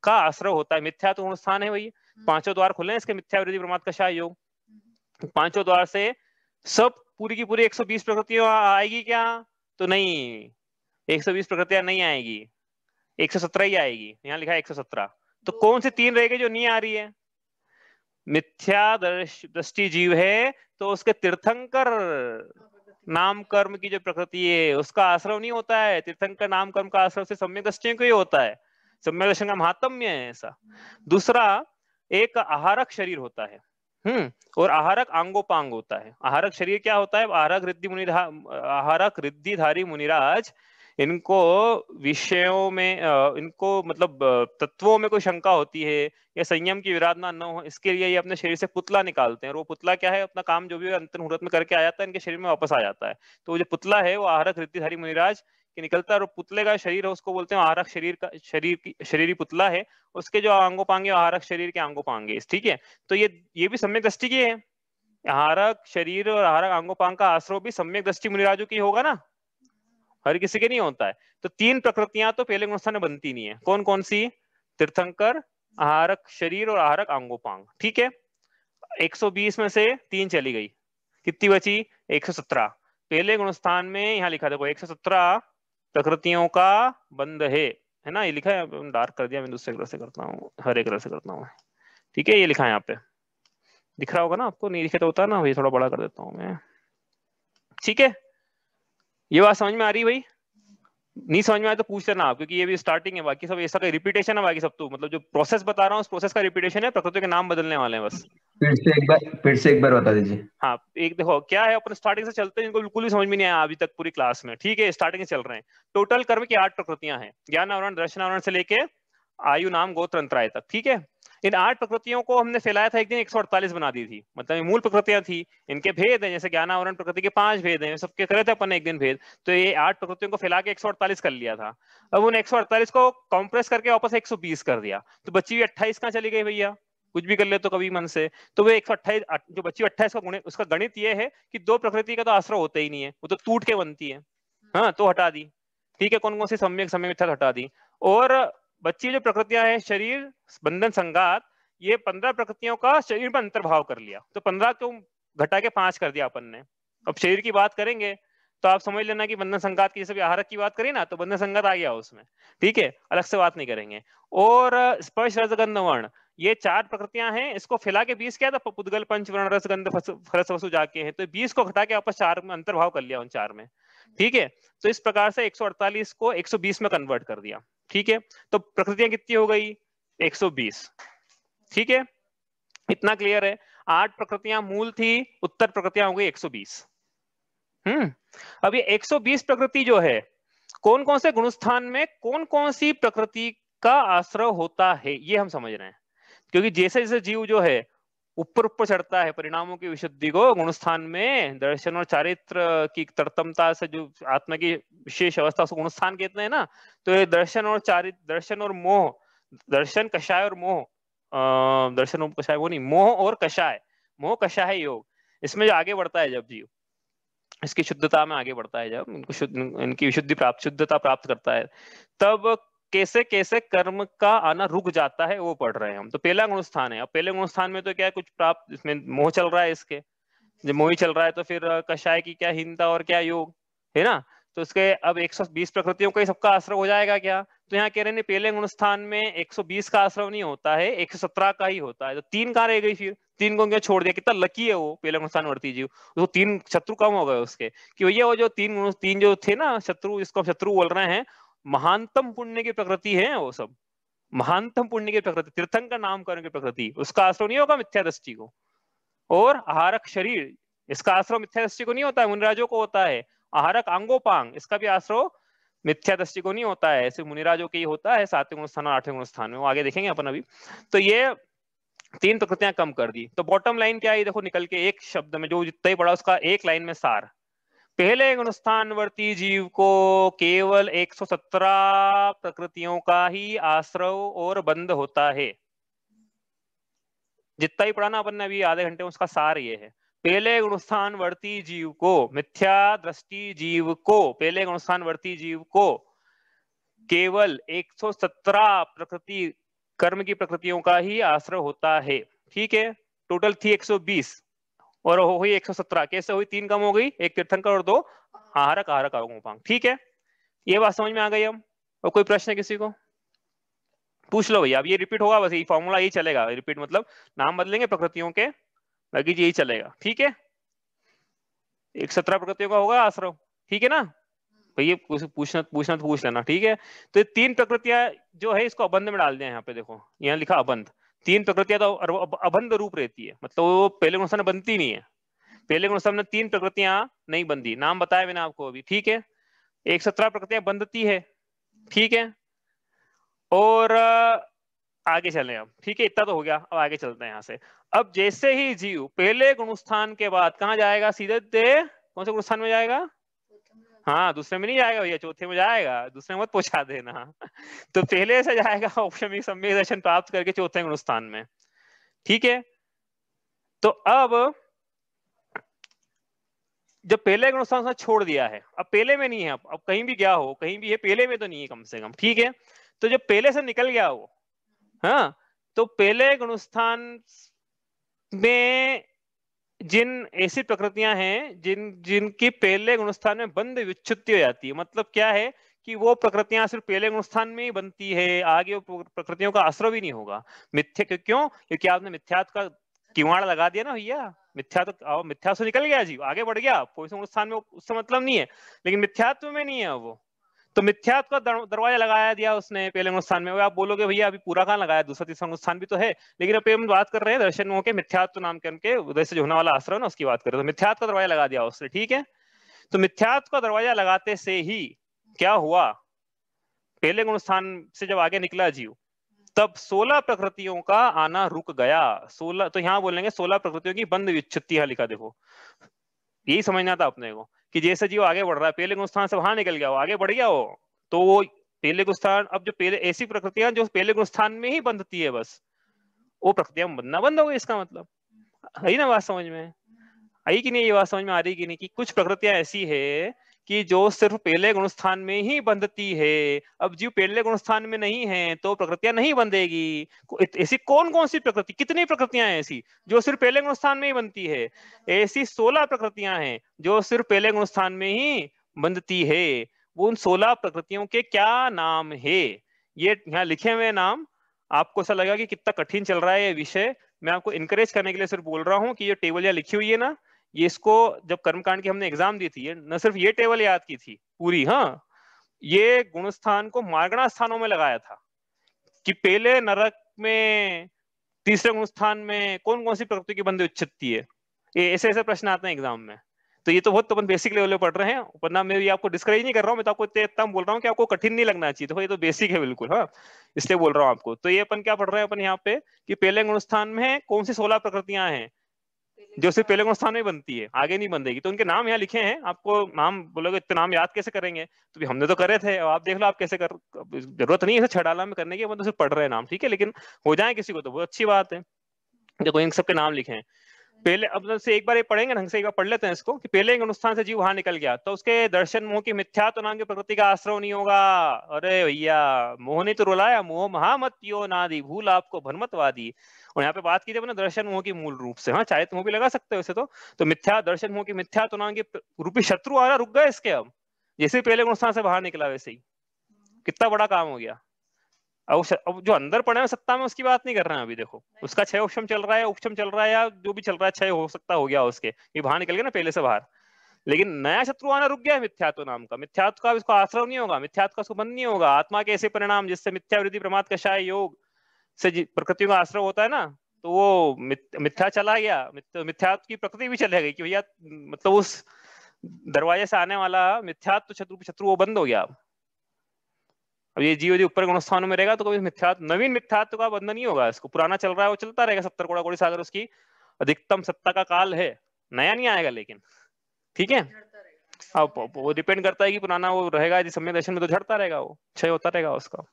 का आश्रय होता है? मिथ्या तो गुणस्थान है वही, 5 द्वार खुले हैं इसके, मिथ्या वृद्धि प्रमाद का शाह योग। 5 द्वार से सब पूरी की पूरी 120 प्रकृतियां आएगी क्या? तो नहीं, 120 प्रकृतियां नहीं आएगी, 117 ही आएगी। यहाँ लिखा है 117। तो कौन से 3 रहेगी जो नहीं आ रही है? मिथ्या दृष्टि जीव है तो उसके तीर्थंकर नाम कर्म की जो प्रकृति है उसका आश्रय नहीं होता है। तीर्थंकर नाम कर्म का आश्रय से सम्यक दृष्टियों को ही होता है, सम्यक दर्शन का महात्म्य है ऐसा। दूसरा, एक आहारक शरीर होता है, और आहारक आंगोपांग होता है। आहारक शरीर क्या होता है? आहारक रिद्धिधारी मुनिराज, इनको विषयों में इनको मतलब तत्वों में कोई शंका होती है या संयम की विराधना न हो, इसके लिए ये अपने शरीर से पुतला निकालते हैं, और वो पुतला क्या है, अपना काम जो भी अंतर मुहूर्त में करके आ जाता है, इनके शरीर में वापस आ जाता है। तो वो जो पुतला है वो आहारक रिद्धिधारी मुनिराज के निकलता है, और पुतले का शरीर है उसको बोलते हैं आहारक शरीर का, शरीरी पुतला है। उसके जो अंगोपांग आहारक शरीर के अंगोपांग। ठीक है, तो ये भी सम्यक दृष्टि की है। आहारक शरीर और आहारक अंगोपांग का आश्रय भी सम्यक दृष्टि मुनिराजों की होगा ना, हर किसी के नहीं होता है। तो 3 प्रकृतियां तो पहले गुणस्थान में बनती नहीं है। कौन कौन सी? तीर्थंकर, आहारक शरीर और आहारक अंगोपांग। ठीक है, 120 में से 3 चली गई, कितनी बची? 117। पहले गुणस्थान में यहाँ लिखा देखो 117 प्रकृतियों का बंध है ना, ये लिखा है, डार्क कर दिया मैं, दूसरे कलर से करता हूँ, हरे कलर से करता हूँ। ठीक है, ये लिखा है यहाँ पे, दिख रहा होगा ना आपको, नहीं दिखे तो होता है ना, ये थोड़ा बड़ा कर देता हूँ मैं। ठीक है, ये बात समझ में आ रही भाई? नहीं समझ में आया तो पूछ लेना आप, क्योंकि ये भी स्टार्टिंग है, बाकी सब ऐसा का रिपीटेशन है, बाकी सब तो मतलब जो प्रोसेस बता रहा हूँ उस प्रोसेस का रिपीटेशन है, प्रकृति के नाम बदलने वाले हैं बस।
फिर से एक बार बता दीजिए।
हाँ, एक देखो क्या है, अपन स्टार्टिंग से चलते हैं, इनको बिल्कुल भी समझ में नहीं आया अभी तक पूरी क्लास में। ठीक है, स्टार्टिंग से चल रहे हैं। टोटल कर्म की 8 प्रकृतियां हैं, ज्ञान आवरण, दर्शन आवरण से लेके आयु नाम गोत्र अंतराय तक। ठीक है, इन 8 प्रकृतियों को हमने फैलाया था एक दिन, 148 बना दी थी, मतलब ये मूल प्रकृतियां थी, इनके भेद हैं, जैसे ज्ञान आवरण प्रकृति के 5 भेद हैं, सबके करे थे अपन एक दिन भेद, तो ये 8 प्रकृतियों को फैला के 148 कर लिया था। अब उन 148 को कॉम्प्रेस करके वापस 120 कर दिया, तो बची हुई 28 कहाँ चली गई भैया? कुछ भी कर ले तो कभी मन से, तो वो 128 जो बची 28 का गुण, उसका गणित ये है कि 2 प्रकृति का तो आश्रय होता ही नहीं है, वो तो टूट के बनती है। हाँ, तो हटा दी। ठीक है, कौन कौन सी? सम्यक, सम्यक मिथ्या हटा दी। और बच्ची जो प्रकृतियां हैं, शरीर, बंधन, संगात, ये 15 प्रकृतियों का शरीर में अंतर्भाव कर लिया, तो 15 को घटा के 5 कर दिया अपन ने। अब शरीर की बात करेंगे तो आप समझ लेना कि बंधन संगात की, जैसे भी आहारक की बात करें ना, तो बंधन संगात आ गया उसमें। ठीक है, अलग से बात नहीं करेंगे। और स्पर्श, रस, गंध, वर्ण, ये 4 प्रकृतियां हैं, इसको फैला के 20 क्या था? पुद्गल, पंच, वर्ण, रस, गंध, फरस, वसु जाके हैं, तो 20 को घटा के वापस 4 में अंतर्भाव कर लिया, उन 4 में। ठीक है, तो इस प्रकार से 148 को 120 में कन्वर्ट कर दिया। ठीक है, तो प्रकृतियां कितनी हो गई? 120। ठीक है, इतना क्लियर है? 8 प्रकृतियां मूल थी, उत्तर प्रकृतियां हो गई 120। अब ये 120 प्रकृति जो है, कौन कौन से गुणस्थान में कौन कौन सी प्रकृति का आश्रय होता है, ये हम समझ रहे हैं। क्योंकि जैसे जैसे जीव जो है ऊपर ऊपर चढ़ता है परिणामों की विशुद्धि को, गुणस्थान में दर्शन और चारित्र की तरतमता से जो आत्मा की विशेष अवस्था, उसको गुणस्थान कहते हैं ना। तो ये दर्शन और चारित्र, दर्शन और मोह, दर्शन, कषाय और मोह, दर्शन और कषाय वो नहीं, मोह और कषाय, मोह कषाय योग, इसमें जो आगे बढ़ता है जब जीव, इसकी शुद्धता में आगे बढ़ता है, जब इनकी विशुद्धि प्राप्त, शुद्धता प्राप्त करता है, तब कैसे कैसे कर्म का आना रुक जाता है, वो पढ़ रहे हैं हम। तो पहला गुणस्थान है। अब पहले गुणस्थान में तो क्या है, कुछ प्राप्त, इसमें मोह चल रहा है, इसके जब मोह ही चल रहा है तो फिर कषाय की क्या हीनता और क्या योग है ना। तो इसके अब 120 प्रकृतियों का ही सबका आश्रय हो जाएगा क्या? तो यहाँ कह रहे हैं पहले गुणस्थान में 120 का आश्रय नहीं होता है, 117 का ही होता है। तो 3 कहाँ रह गई फिर? 3 को क्या छोड़ दिया? कितना लकी है वो पहले गुणस्थान वर्ती जीव, तो 3 शत्रु कम हो गए उसके, कि भैया वो जो 3 जो थे ना शत्रु, जिसको हम शत्रु बोल रहे हैं, महानतम पुण्य की प्रकृति है वो सब, महानतम पुण्य की प्रकृति, तीर्थंकर नाम करने की प्रकृति, उसका आश्रय नहीं होगा मिथ्या दृष्टि को। और आहारक शरीर, इसका आश्रय मिथ्या दृष्टि को नहीं होता है, मुनिराजों को होता है। आहारक अंगोपांग, इसका भी आश्रय मिथ्या दृष्टि को नहीं होता है, सिर्फ मुनिराजों के ही होता है, 7वें गुणस्थान और 8वें गुणस्थान में, वो आगे देखेंगे अपन अभी। तो ये 3 प्रकृतियां कम कर दी। तो बॉटम लाइन क्या है देखो, निकल के एक शब्द में, जो जितना ही बड़ा उसका एक लाइन में सार, पहले गुणस्थानवर्ती जीव को केवल 117 प्रकृतियों का ही आश्रय और बंध होता है। जितना ही पढ़ा ना अपन ने अभी आधे घंटे में, उसका सार ये है। पहले गुणस्थानवर्ती जीव को, मिथ्या दृष्टि जीव को, पहले गुणस्थानवर्ती जीव को केवल 117 प्रकृति, कर्म की प्रकृतियों का ही आश्रय होता है। ठीक है, टोटल थी 120 और हो हुई 117। कैसे हुई? 3 कम हो गई, 1 तीर्थंकर और 2 आहारक, आहारक अंगोपांग। ठीक है, ये बात समझ में आ गई हम? और कोई प्रश्न है किसी को? पूछ लो भैया। अब ये रिपीट होगा, बस ये फॉर्मूला यही चलेगा, रिपीट मतलब नाम बदलेंगे प्रकृतियों के, बाकी यही चलेगा। ठीक है, 117 प्रकृतियों का होगा आश्रय। ठीक है ना भैया? पूछना तो पूछ लेना। ठीक है, तो ये 3 प्रकृतियां जो है, इसको अबंध में डाल दिया यहाँ पे, देखो यहाँ लिखा अबंध। 3 प्रकृतियां तो अबंध रूप रहती है, मतलब वो पहले गुणस्थान में बनती नहीं है। पहले गुणस्थान में 3 प्रकृतियां नहीं बनती, नाम बताया मैंने आपको अभी। ठीक है, 117 प्रकृतियां बंधती है। ठीक है, और आगे चले अब। ठीक है, इतना तो हो गया, अब आगे चलते हैं यहाँ से। अब जैसे ही जीव पहले गुणस्थान के बाद कहाँ जाएगा? सीधे कौन से गुणस्थान में जाएगा? हाँ, दूसरे में नहीं जाएगा भैया, चौथे में जाएगा, दूसरे में मत पहुंचा देना। तो पहले से जाएगा औपशमिक सम्यक दर्शन प्राप्त करके चौथे गुणस्थान में। ठीक है, तो अब जब पहले गुणस्थान छोड़ दिया है, अब पहले में नहीं है, अब कहीं भी गया हो, कहीं भी है, पहले में तो नहीं है कम से कम। ठीक है, तो जब पहले से निकल गया हो, हाँ, तो पहले गुणस्थान में जिन ऐसी प्रकृतियां हैं जिनकी पहले गुणस्थान में बंध विच्छुत्ति हो जाती है, मतलब क्या है कि वो प्रकृतियां सिर्फ पहले गुणस्थान में ही बनती है, आगे वो प्रकृतियों का आश्रय भी नहीं होगा। मिथ्या क्यों? क्योंकि आपने मिथ्यात्व का किवाड़ लगा दिया ना भैया, मिथ्या से निकल गया जी, आगे बढ़ गया, कोई गुणस्थान में उससे मतलब नहीं है, लेकिन मिथ्यात्व में नहीं है वो। तो मिथ्यात्व का दरवाजा लगाया दिया उसने पहले गुणस्थान में। आप बोलोगे भैया अभी पूरा कहाँ लगाया, दूसरा तीसरा गुणस्थान भी तो है, लेकिन अब हम बात कर रहे हैं दर्शन के मिथ्यात्व नाम के उनके उदय से जो होने वाला आश्रय ना उसकी बात कर रहे हैं। तो मिथ्यात्व का दरवाजा लगा दिया उसने, ठीक है। तो मिथ्यात्व का दरवाजा लगाते से ही क्या हुआ, पहले गुणस्थान से जब आगे निकला जीव, तब 16 प्रकृतियों का आना रुक गया। 16, तो यहाँ बोलेंगे 16 प्रकृतियों की बंद विच्छुत्ति, लिखा देखो, यही समझना था अपने को कि जैसे जीव आगे बढ़ रहा है, पहले गुणस्थान से वहां निकल गया, वो आगे बढ़ गया वो, तो वो पहले गुणस्थान, अब जो पहले ऐसी प्रकृतियां जो पहले गुणस्थान में ही बंधती है, बस वो प्रकृतियां बनना बंद हो गई। इसका मतलब है ना, बात समझ में आई कि नहीं? ये बात समझ में आ रही कि नहीं कि कुछ प्रकृतियां ऐसी है कि जो सिर्फ पहले गुणस्थान में ही बंधती है। अब जीव पहले गुणस्थान में नहीं है तो प्रकृतियां नहीं बंधेगी। ऐसी कौन कौन सी प्रकृति, कितनी प्रकृतियां हैं ऐसी जो सिर्फ पहले गुणस्थान में ही बनती है? ऐसी 16 प्रकृतियां हैं जो सिर्फ पहले गुणस्थान में ही बंधती है। वो उन 16 प्रकृतियों के क्या नाम है, ये यहाँ लिखे हुए नाम। आपको ऐसा लगा कि कितना कठिन चल रहा है ये विषय, मैं आपको इनकरेज करने के लिए सिर्फ बोल रहा हूँ कि ये टेबल यहाँ लिखी हुई है ना, ये इसको जब कर्मकांड की हमने एग्जाम दी थी, न सिर्फ ये टेबल याद की थी पूरी, हाँ, ये गुणस्थान को मार्गणा स्थानों में लगाया था कि पहले नरक में, तीसरे गुणस्थान में कौन कौन सी प्रकृति की बंध विच्छित्ति है। ये ऐसे ऐसे प्रश्न आते हैं एग्जाम में। तो ये तो बहुत अपन बेसिक लेवल पे पढ़ रहे हैं, वरना मैं ये आपको डिस्करेज नहीं कर रहा हूँ, मैं तो आपको इतना बोल रहा हूँ कि आपको कठिन नहीं लगना चाहिए। तो ये तो बेसिक है बिल्कुल, हाँ, इसलिए बोल रहा हूँ आपको। तो ये अपन क्या पढ़ रहे हैं अपन यहाँ पे कि पहले गुणस्थान में कौन सी 16 प्रकृतियां हैं जो सिर्फ पहले गुणस्थान में बनती है, आगे नहीं बंधेगी। तो उनके नाम यहाँ लिखे हैं, आपको नाम बोलोगे इतने नाम याद कैसे करेंगे, तो हमने तो करे थे, आप देख लो आप कैसे कर, जरूरत नहीं है छड़ाला में करने की, अपन तो सिर्फ पढ़ रहे हैं नाम, ठीक है, लेकिन हो जाए किसी को तो बहुत अच्छी बात है। देखो इन सबके नाम लिखे हैं पहले, अब से एक बार ये पढ़ेंगे ढंग से, एक बार पढ़ लेते हैं इसको कि पहले गुणस्थान से जीव वहां निकल गया तो उसके दर्शन मोह की मिथ्यात्व नाम की प्रकृति का आश्रय नहीं होगा। अरे भैया, मोह ने तो रुलाया, मोह महामत पियो नादी, भूल आपको भ्रमतवादी। और यहाँ पे बात की अपने दर्शन मोह की मूल रूप से, हाँ, चाहे तुम भी लगा सकते हो वैसे तो मिथ्या दर्शन मोह की मिथ्यात्व नाम के रूपी शत्रु आना रुक गए इसके। अब जैसे पहले गुणस्थान से बाहर निकला वैसे ही कितना बड़ा काम हो गया। अब जो अंदर पड़े हैं सत्ता में उसकी बात नहीं कर रहे हैं अभी, देखो उसका क्षय उपशम चल रहा है, उपशम चल रहा है, या जो भी चल रहा है क्षय हो सकता हो गया उसके, ये बाहर निकल गया ना पहले से बाहर, लेकिन नया शत्रु आना रुक गया है मिथ्यात्व नाम का। मिथ्यात्व का इसको आश्रय नहीं होगा, मिथ्यात्व का उसको बंध नहीं होगा। आत्मा के ऐसे परिणाम जिससे मिथ्या वृद्धि प्रमाद कषाय योग से प्रकृति का आश्रय होता है ना, तो वो मिथ्या चला गया, मिथ्यात्व की प्रकृति भी चले गई कि भैया, मतलब उस दरवाजे से आने वाला मिथ्यात्व शत्रु वो बंद हो गया। अब ये जीव यदि ऊपर गुणस्थानों में रहेगा तो कभी मिथ्यात्व, नवीन मिथ्यात्व का बंधन नहीं होगा इसको। पुराना चल रहा है वो चलता रहेगा, 70 करोड़ कोटि सागर उसकी अधिकतम सत्ता का काल है, नया नहीं आएगा लेकिन, ठीक है। अब वो डिपेंड करता है कि पुराना वो रहेगा यदि सम्यक दर्शन में तो झड़ता रहेगा, वो क्षय होता रहेगा उसका,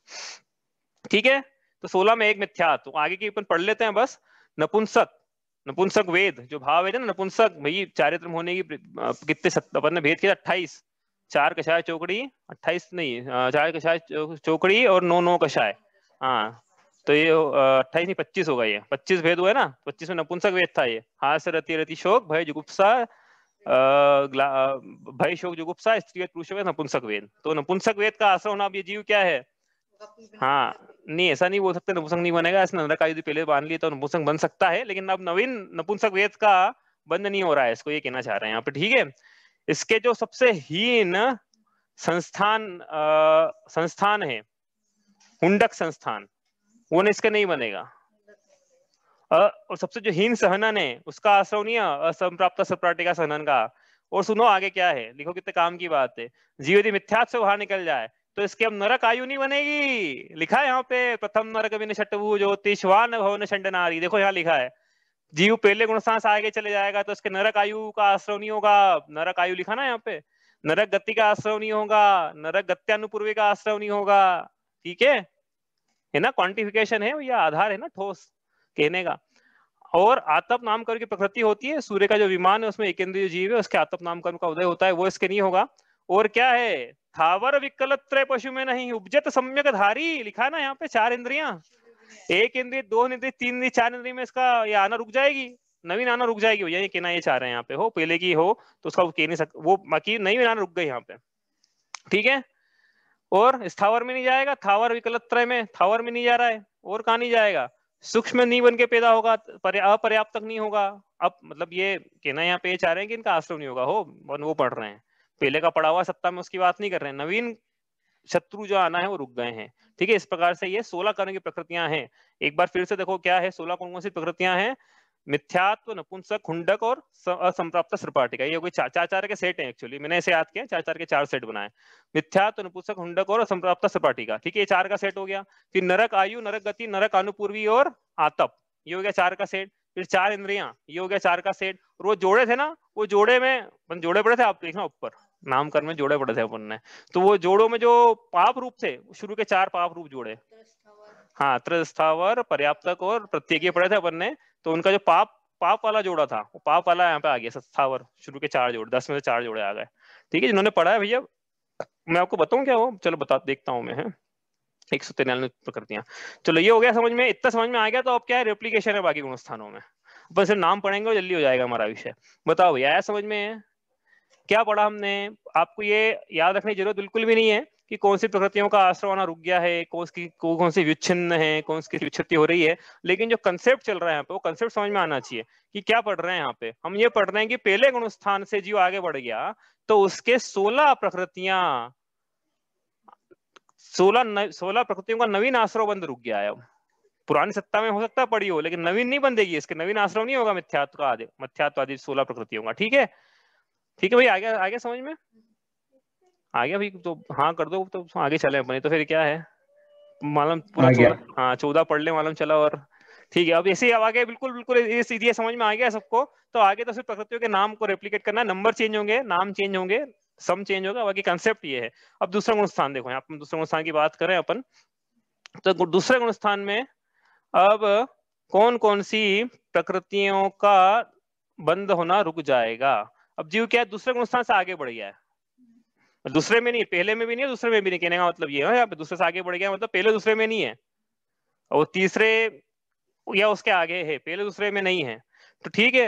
ठीक है। तो 16 में एक मिथ्यात्व, तो आगे की अपन पढ़ लेते हैं बस। नपुंसक वेद जो भाव वेद है ना, नपुंसक भाई चारित्र होने की कितने अपन ने भेद किया 28, 4 कषाय चौकड़ी, 28 नहीं 4 कषाय चौकड़ी और 9 कषाय, हाँ, तो ये 28 नहीं 25 होगा, ये 25 भेद हुआ है ना। 25 में नपुंसक वेद था ये, हास्य रति रति शोक भय जुगुप्सा, भय शोक जुगुप्सा स्त्री पुरुष वेद नपुंसक वेद। तो नपुंसक वेद का आश्रय होना, अब ये जीव क्या है, हाँ, नहीं ऐसा नहीं बोल सकते नपुंसक नहीं बनेगा, इसने नरक आयु पहले बांध ली तो नपुंसक बन सकता है, लेकिन अब नवीन नपुंसक वेद का बंद नहीं हो रहा है, इसको ये कहना चाह रहे हैं यहाँ पे, ठीक है। इसके जो सबसे हीन संस्थान है हुंडक संस्थान, वो इसका नहीं बनेगा। और सबसे जो हीन सहनन है उसका आश्रय नहीं है असंप्राप्त सप्राटिका सहनन का। और सुनो आगे क्या है, लिखो कितने काम की बात है। जीव यदि मिथ्यात्व से बाहर निकल जाए तो इसके अब नरक आयु नहीं बनेगी। लिखा है यहाँ पे प्रथम नरक विनशटभु ज्योतिषवान भवन षंड नारी, देखो यहाँ लिखा है जीव पहले गुणस्थान से आगे चले जाएगा तो इसके नरक आयु का आश्रय नहीं होगा। नरक आयु लिखा ना यहाँ पे, नरक गति का आश्रय नहीं होगा, नरक गत्यानुपूर्वी का आश्रय नहीं होगा, ठीक है ना। क्वांटिफिकेशन है या आधार है ना ठोस कहने का। और आतप नामकरण की प्रकृति होती है, सूर्य का जो विमान है उसमें एकेंद्रीय जीव है, उसके आतप नामकरण का उदय होता है, वो इसके नहीं होगा। और क्या है, थावर विकल त्रय पशु में नहीं उपजत सम्यक धारी, लिखा है ना यहाँ पे 4 इंद्रियां, एक इंद्रिय, दो इंद्रिय, तीन इंद्रिय, चार इंद्रिय में इसका ये आना रुक जाएगी, नवीन आना रुक जाएगी भैया, ये कहना ये चाह रहे हैं यहाँ पे, हो पहले की हो तो उसका कह नहीं सकते, वो बाकी नवीन आना रुक गई यहाँ पे, ठीक है। और स्थावर में नहीं जाएगा, थावर विकल्प त्रय में थावर में नहीं जा रहा है, और कहाँ नहीं जाएगा, सूक्ष्म नहीं बन के पैदा होगा, अपर्याप्त तक नहीं होगा। अब मतलब ये कहना यहाँ पे ये चाह रहे हैं कि इनका आश्रम नहीं होगा, हो वो पढ़ रहे हैं, पहले का पढ़ा हुआ सत्ता में उसकी बात नहीं कर रहे हैं, नवीन शत्रु जो आना है वो रुक गए हैं, ठीक है। इस प्रकार से ये 16 कर्ण की प्रकृतियां हैं। एक बार फिर से देखो क्या है, 16 कौन कौन सी प्रकृतियां हैं, मिथ्यात्व, नपुंसक, हुंडक और असंप्राप्त सृपाटिका, ये कोई चार के सेट हैं एक्चुअली, मैंने ऐसे याद किया, चार के 4 सेट बनाए, मिथ्यात्व, नपुंसक, हुंडक और असंप्राप्त सृपाटिका, ठीक है, ये 4 का सेट हो गया। फिर नरक आयु, नरक गति, नरक अनुपूर्वी और आतप, ये हो गया 4 का सेट। फिर 4 इंद्रियां, ये हो गया 4 का सेट। और वो जोड़े थे ना, वो जोड़े में जोड़े पड़े थे, आप देखना ऊपर नामकरण में जोड़े पड़े थे अपन ने, तो वो जोड़ों में जो पाप रूप थे, शुरू के 4 पाप रूप जोड़े, हाँ, त्रस्थावर, पर्याप्तक और प्रत्येकीय पढ़े थे अपन ने, तो उनका जो पाप वाला जोड़ा था, वो पाप वाला यहाँ पे आ गया, सत्स्थावर, शुरू के 4 जोड़े, 10 में से 4 जोड़े आ गए, ठीक है। जिन्होंने पढ़ा है भैया, मैं आपको बताऊं क्या वो, चलो बता देखता हूँ मैं, है 193 प्रकृतियां, चलो ये हो गया समझ में, इतना समझ में आ गया। तो अब क्या है, रेप्लिकेशन है बाकी गुणस्थानों में, अपन सिर्फ नाम पढ़ेंगे और जल्दी हो जाएगा हमारा विषय। बताओ भैया, आया समझ में, क्या पढ़ा हमने? आपको ये याद रखने की जरूरत बिल्कुल भी नहीं है कि कौन सी प्रकृतियों का आश्रय होना रुक गया है, कौन सी विच्छिन्न है, कौन सी विच्छित्ति हो रही है, लेकिन जो कंसेप्ट चल रहा है यहाँ पे, वो कंसेप्ट समझ में आना चाहिए कि क्या पढ़ रहे हैं यहाँ पे। हम ये पढ़ रहे हैं कि पहले गुणस्थान से जीव आगे बढ़ गया तो उसके 16 प्रकृतियां, 16 प्रकृतियों का नवीन आश्रय बंद रुक गया है। पुरानी सत्ता में हो सकता है पड़ी हो, लेकिन नवीन नहीं बंधेगी, इसके नवीन आश्रय नहीं होगा मिथ्यात्व आदि 16 प्रकृतियों का, ठीक है। ठीक है भाई, आगे समझ में आ गया भाई, तो हाँ कर दो, तो आगे चले अपने, तो फिर क्या है, मालूम पूरा 14, हाँ 14 पढ़ ले मालूम चला, और ठीक है। अब ऐसे ही अब आगे बिल्कुल बिल्कुल ये सीधी समझ में आ गया सबको, तो आगे तो सिर्फ प्रकृतियों के नाम को रेप्लिकेट करना है, नंबर चेंज होंगे, नाम चेंज होंगे, सम चेंज होगा, बाकी कंसेप्ट ये है। अब दूसरा गुणस्थान देखो, यहाँ दूसरे गुणस्थान की बात करें अपन, तो दूसरे गुणस्थान में अब कौन कौन सी प्रकृतियों का बंद होना रुक जाएगा। अब जीव क्या है, दूसरे गुणस्थान से आगे बढ़ गया है, दूसरे में नहीं, पहले में भी नहीं है, दूसरे में भी नहीं, कहने का मतलब ये है यहाँ पे दूसरे से आगे बढ़ गया मतलब पहले दूसरे में नहीं है, और तीसरे या उसके आगे है, पहले दूसरे में नहीं है, तो ठीक है,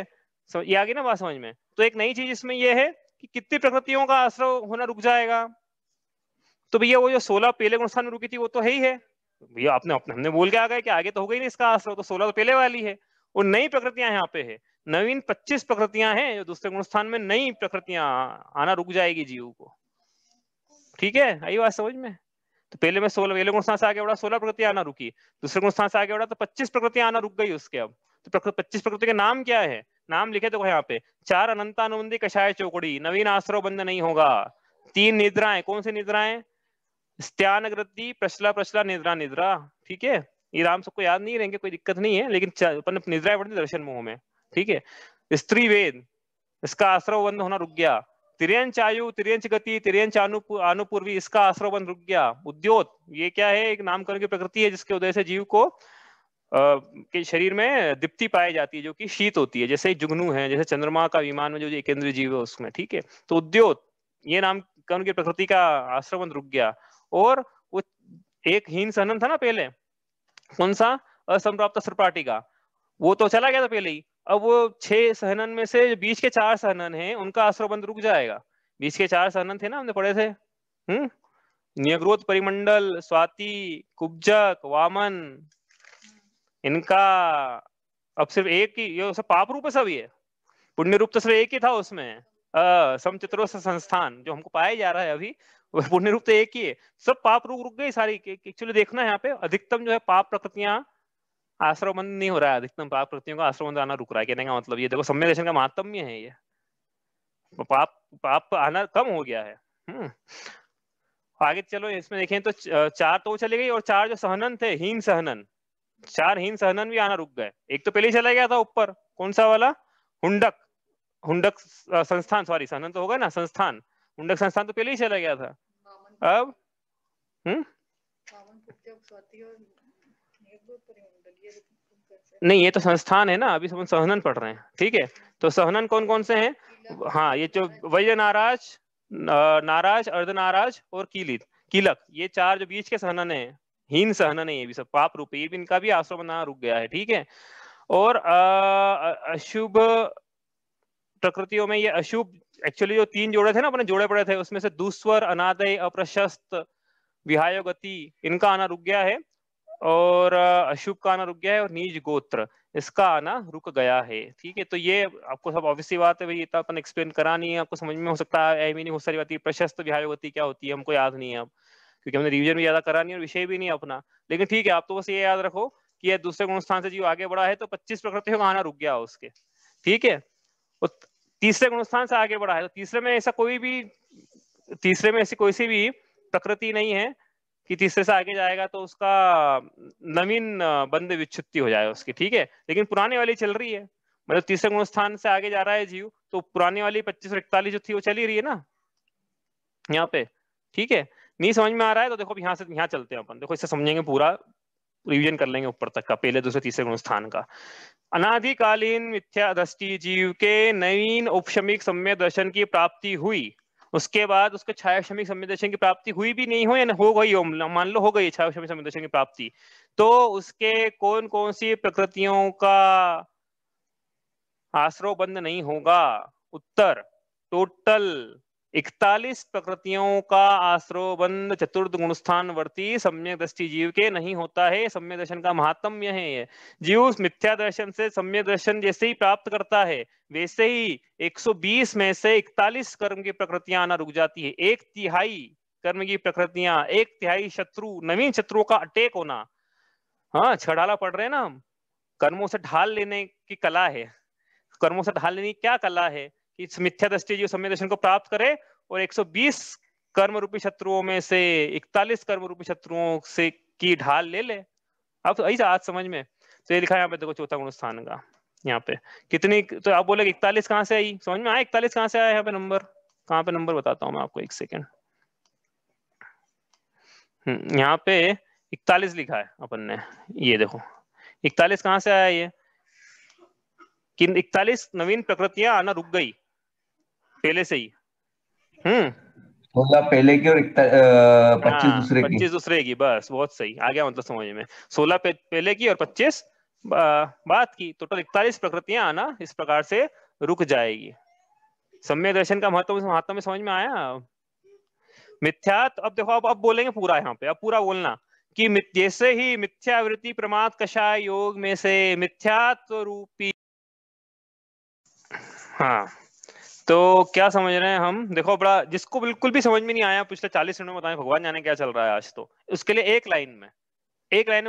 ये आ गई ना बात समझ में। तो एक नई चीज इसमें ये है कि कितनी प्रकृतियों का आश्रय होना रुक जाएगा, तो भैया वो जो 16 पहले गुणस्थान में रुकी थी वो तो है ही है भैया, हमने बोल के आ गए कि आगे तो हो गई नहीं इसका आश्रय, तो 16 तो पहले वाली है, और नई प्रकृतियां यहाँ पे है, नवीन 25 प्रकृतियां हैं जो दूसरे गुणस्थान में, नई प्रकृतियां आना रुक जाएगी जीव को, ठीक है, आई बात समझ में। तो पहले में 16, पहले गुणस्थान से आगे बढ़ा 16 प्रकृतियां आना रुकी, दूसरे गुणस्थान से आगे बढ़ा तो 25 प्रकृतियां आना रुक गई उसके। अब तो 25 प्रकृति के नाम क्या है, नाम लिखे तो यहाँ पे 4 अनंतानुबंधी कषाय चौकड़ी, नवीन आश्रय बंद नहीं होगा, 3 निद्राएं, कौन सी निद्राएं, स्त्यानग्रति, प्रचला निद्रा निद्रा, ठीक है, ये नाम सबको याद नहीं रहेंगे, कोई दिक्कत नहीं है, लेकिन अपन निद्राएं पढ़ते दर्शन मोह में, ठीक है। स्त्री वेद, इसका आश्रय बंद होना रुक गया, तिर्यंच आयु, तिर्यंच गति, तिर्यंच अनुपूर्वी, इसका आश्रय बंद रुक गया। उद्योत, ये क्या है, एक नामकरण की प्रकृति है जिसके उदय से जीव को के शरीर में दीप्ति पाई जाती है जो कि शीत होती है, जैसे जुगनू है, जैसे चंद्रमा का विमान में जो एक इंद्रिय जीव है उसमें, ठीक है। तो उद्योत, ये नामकरण की प्रकृति का आश्रय बंद रुक गया। और वो एक हीन सहनन था ना पहले, कौन सा, असंप्राप्त सृपाटिका, वो तो चला गया था पहले ही। अब वो 6 सहनन में से बीच के 4 सहनन हैं, उनका आश्रय बंद रुक जाएगा। बीच के 4 सहनन थे ना, हमने पढ़े थे, नियग्रोध, परिमंडल, स्वाति, कुब्जक, वामन, इनका अब सिर्फ एक ही, ये सब पाप रूप है, सब ये पुण्य रूप तो सिर्फ एक ही था उसमें, समचित्रो संस्थान जो हमको पाया जा रहा है अभी, पुण्य रूप तो एक ही है, सब पाप रूप रुक गई सारी। एक्चुअली देखना है यहाँ पे, अधिकतम जो है पाप प्रकृतियां आश्रय बंद नहीं हो रहा है, अधिकतम पाप प्रकृतियों का आश्रय बंद आना रुक रहा है, कहने का मतलब ये देखो सम्यक दर्शन का महात्म्य है ये, पाप आना कम हो गया है। आगे चलो इसमें देखें तो 4 तो चली गई, और 4 जो सहनन थे, हीन सहनन, 4 हीन सहनन भी आना रुक गए। एक तो पहले ही चला गया था ऊपर, कौन सा वाला, हुंडक संस्थान, सॉरी सहनन तो होगा ना, संस्थान, हुंडक संस्थान तो पहले ही चला गया था। अब नहीं, ये तो संस्थान है ना, अभी सब सहनन पढ़ रहे हैं, ठीक है। तो सहनन कौन कौन से हैं, हाँ, ये जो वज्र नाराज, अर्धनाराज और कीलक, ये 4 जो बीच के सहनन है, हीन सहना नहीं, ये भी सब पाप रूप है, ये भी इनका भी आश्रय बनना रुक गया है, ठीक है। और अशुभ प्रकृतियों में ये अशुभ, एक्चुअली जो 3 जोड़े थे ना अपने जोड़े पड़े थे, उसमें से दुस्वर, अनादय, अप्रशस्त, विहाय गति, इनका आना रुक गया है, और अशुभ का आना रुक गया है, और नीच गोत्र इसका आना रुक गया है, ठीक है। तो ये आपको सब ऑब्वियसली बात है भाई, इतना अपन एक्सप्लेन करा नहीं है, आपको समझ में हो सकता है नहीं, बहुत सारी बातें। प्रशस्त विहाय गति क्या होती है हमको याद नहीं है अब, क्योंकि हमने रिवीजन भी ज्यादा करा नहीं और विषय भी नहीं अपना, लेकिन ठीक है, आप तो बस ये याद रखो कि ये दूसरे गुण स्थान से जीव आगे बढ़ा है तो 25 प्रकृतियों का आना रुक गया उसके, ठीक है। और तीसरे गुण स्थान से आगे बढ़ा है तो तीसरे में ऐसी कोई सी भी प्रकृति नहीं है कि तीसरे से आगे जाएगा तो उसका नवीन बंध विच्छुत्ति हो जाए उसकी, ठीक है। लेकिन पुरानी वाली चल रही है, मतलब तीसरे गुण स्थान से आगे जा रहा है जीव, तो पुरानी वाली 25 और 41 जो थी वो चली रही है ना यहाँ पे, ठीक है। नहीं समझ में आ रहा है तो देखो यहाँ से यहाँ चलते हैं अपन, देखो इससे समझेंगे, पूरा रिवीजन कर लेंगे ऊपर तक का, पहले दूसरे तीसरे गुण स्थान का। अनादिकालीन मिथ्या दृष्टि जीव के नवीन औपशमिक सम्यक दर्शन की प्राप्ति हुई, उसके बाद उसके छायाक्षमिक सम्यक दर्शन की प्राप्ति हुई भी नहीं हो या हो गई हो, मान लो हो गई छायाक्षमिक सम्यक दर्शन की प्राप्ति, तो उसके कौन कौन सी प्रकृतियों का आश्रय बंध नहीं होगा? उत्तर, टोटल 41 प्रकृतियों का आश्रय बंध चतुर्थ गुणस्थान वर्ती सम्यक दृष्टि जीव के नहीं होता है। सम्यक दर्शन का महात्म्य है ये। जीव मिथ्या दर्शन से सम्यक दर्शन जैसे ही प्राप्त करता है वैसे ही 120 में से 41 कर्म की प्रकृतियां आना रुक जाती है। 1/3 कर्म की प्रकृतियां, 1/3 शत्रु, नवीन शत्रुओं का अटैक होना। हाँ, छड़ाला पढ़ रहे हैं ना हम, कर्मों से ढाल लेने की कला है। कर्मों से ढाल लेने की क्या कला है कि मिथ्या दृष्टि जो सम्यक दर्शन को प्राप्त करे और 120 कर्म रूपी शत्रुओं में से 41 कर्म रूपी शत्रुओं से की ढाल ले ले। अब तो आज समझ में, तो ये लिखा है यहाँ पे देखो चौथा गुण स्थान का, यहाँ पे कितनी, तो आप बोले 41 कहाँ से आई, समझ में आया 41 कहाँ से आया? यहाँ पे नंबर, कहाँ पे नंबर बताता हूँ मैं आपको, एक सेकेंड। यहाँ पे 41 लिखा है अपन ने, ये देखो 41 कहाँ से आया ये कि 41 नवीन प्रकृतियां आना रुक गई पहले से ही।
16 पहले की और 25 दूसरे की।
25 दूसरे की, बस बहुत सही आ गया, मतलब समझ में। 16 पहले की और 25 बाद की, टोटल 41 प्रकृतियां आना इस प्रकार से रुक जाएगी। सम्यक दर्शन का महत्व में समझ में आया? मिथ्यात, अब देखो अब बोलेंगे पूरा यहाँ पे, अब पूरा बोलना कि जैसे ही मिथ्यावृत्ति प्रमाद कषाय योग में से मिथ्यात्व रूपी, हाँ तो क्या समझ रहे हैं हम? देखो बड़ा, जिसको बिल्कुल भी समझ में नहीं आया पिछले 40 मिनट में बताएं, भगवान जाने क्या चल रहा है आज तो, उसके लिए एक लाइन में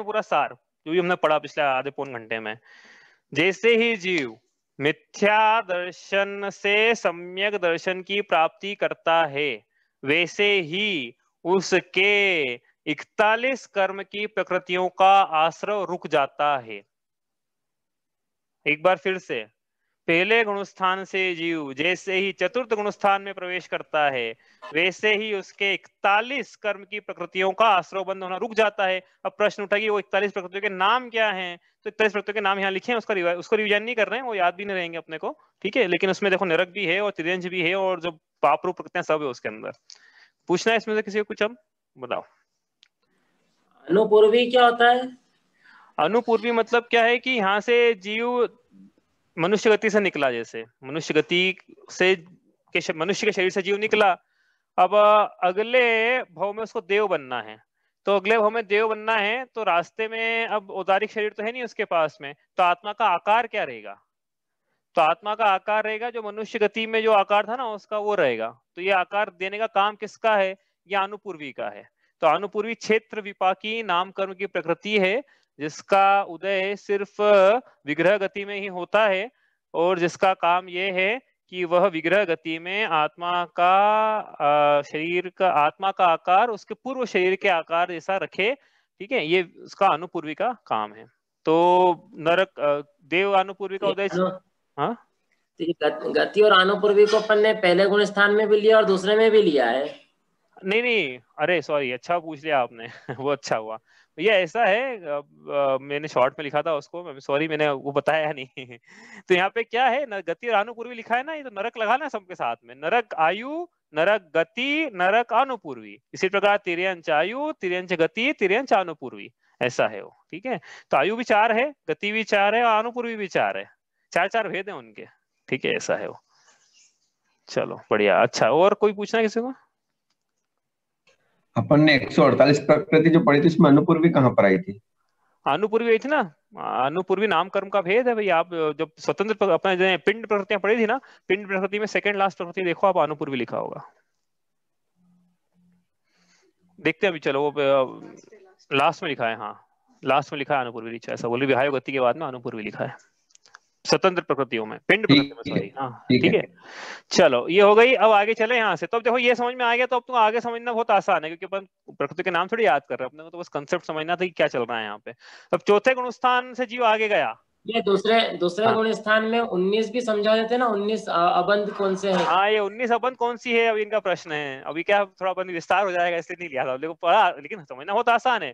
पूरा सार जो भी हमने पढ़ा पिछले आधे पौन घंटे में। जैसे ही जीव मिथ्या दर्शन से सम्यक दर्शन की प्राप्ति करता है वैसे ही उसके 41 कर्म की प्रकृतियों का आश्रय रुक जाता है। एक बार फिर से, पहले गुणस्थान से जीव जैसे ही चतुर्थ गुणस्थान में प्रवेश करता है वैसे ही उसके 41 कर्म की प्रकृतियों का आश्रय बंध होना रुक जाता है। अब प्रश्न उठा कि वो 41 प्रकृतियों के नाम क्या हैं? तो 41 प्रकृतियों के नाम यहाँ लिखे हैं, उसको रिवीजन नहीं कर रहे हैं, वो याद भी नहीं रहेंगे अपने को, ठीक है। लेकिन उसमें देखो नरक भी है और तिर्यंश भी है और जो पाप रूप प्रकृतियां सब है उसके अंदर। पूछना है इसमें से किसी को कुछ? अब बताओ।
अनुपूर्वी क्या होता है?
अनुपूर्वी मतलब क्या है कि यहाँ से जीव मनुष्य गति से निकला, जैसे मनुष्य गति से मनुष्य के शरीर से जीव निकला, अब अगले भाव में उसको देव बनना है, तो अगले भाव में देव बनना है तो रास्ते में अब औदारिक शरीर तो है नहीं उसके पास में, तो आत्मा का आकार क्या रहेगा? तो आत्मा का आकार रहेगा जो मनुष्य गति में जो आकार था ना उसका वो रहेगा। तो ये आकार देने का काम किसका है? ये अनुपूर्वी का है। तो अनुपूर्वी क्षेत्र विपाकी नाम कर्म की प्रकृति है जिसका उदय सिर्फ विग्रह गति में ही होता है और जिसका काम ये है कि वह विग्रह गति में आत्मा का शरीर का, आत्मा का आकार उसके पूर्व शरीर के आकार जैसा रखे, ठीक है। ये उसका अनुपूर्वी का काम है। तो नरक देव अनुपूर्वी का उदय, हाँ
गति और अनुपूर्वी को अपन ने पहले गुण स्थान में भी लिया और दूसरे में भी लिया है। नहीं, अरे सॉरी, अच्छा पूछ लिया आपने वो अच्छा हुआ। ये ऐसा है, मैंने शॉर्ट में लिखा था उसको, सॉरी मैंने वो बताया नहीं तो यहाँ पे क्या है, गति और अनुपूर्वी लिखा है ना, ये तो नरक लगा ना सबके साथ में, नरक आयु
नरक गति, नरक अनुपूर्वी। इसी प्रकार तिर्यंच आयु, तिर्यंच गति, तिर्यंच अनुपूर्वी, ऐसा है वो। ठीक है, तो आयु भी 4 है, गति भी 4 है और अनुपूर्वी भी 4 है, 4 भेद है उनके। ठीक है, ऐसा है वो। चलो बढ़िया। अच्छा, और कोई पूछना किसी को?
अपन ने 148 प्रकृति जो पढ़ी थी उसमें अनुपूर्वी कहाँ पर आई थी?
अनुपूर्वी आई थी ना, अनुपूर्वी नाम कर्म का भेद है भाई। आप जब स्वतंत्र अपने जो पिंड प्रकृतियां पढ़ी थी ना, पिंड प्रकृति में सेकंड लास्ट प्रकृति देखो आप, अनुपूर्वी लिखा होगा। देखते हैं अभी, चलो वो लास्ट में लिखा है, हाँ लास्ट में लिखा है अनुपूर्वी ऋचा, ऐसा बोले। विहाय गति के बाद में अनुपूर्वी लिखा है स्वतंत्र प्रकृतियों में, पिंड प्रकृति में, सॉरी। हाँ ठीक है, चलो ये हो गई। अब आगे चले यहाँ से। तो अब देखो ये समझ में आ गया, तो अब तुम आगे समझना बहुत आसान है, क्योंकि अपन प्रकृति के नाम थोड़ी याद कर रहे हैं, अपने को तो बस कंसेप्ट समझना था कि क्या चल रहा है यहाँ पे। अब चौथे गुण स्थान से जीव आगे गया।
ये दूसरे गुण स्थान में 19 भी समझा देते ना, 19 अबंध कौन से हैं?
हाँ, ये 19 अबंध कौन सी है, अभी इनका प्रश्न है। अभी क्या थोड़ा अपन विस्तार हो जाएगा, इसलिए नहीं लिया था, देखो पढ़ा, लेकिन समझना बहुत आसान है।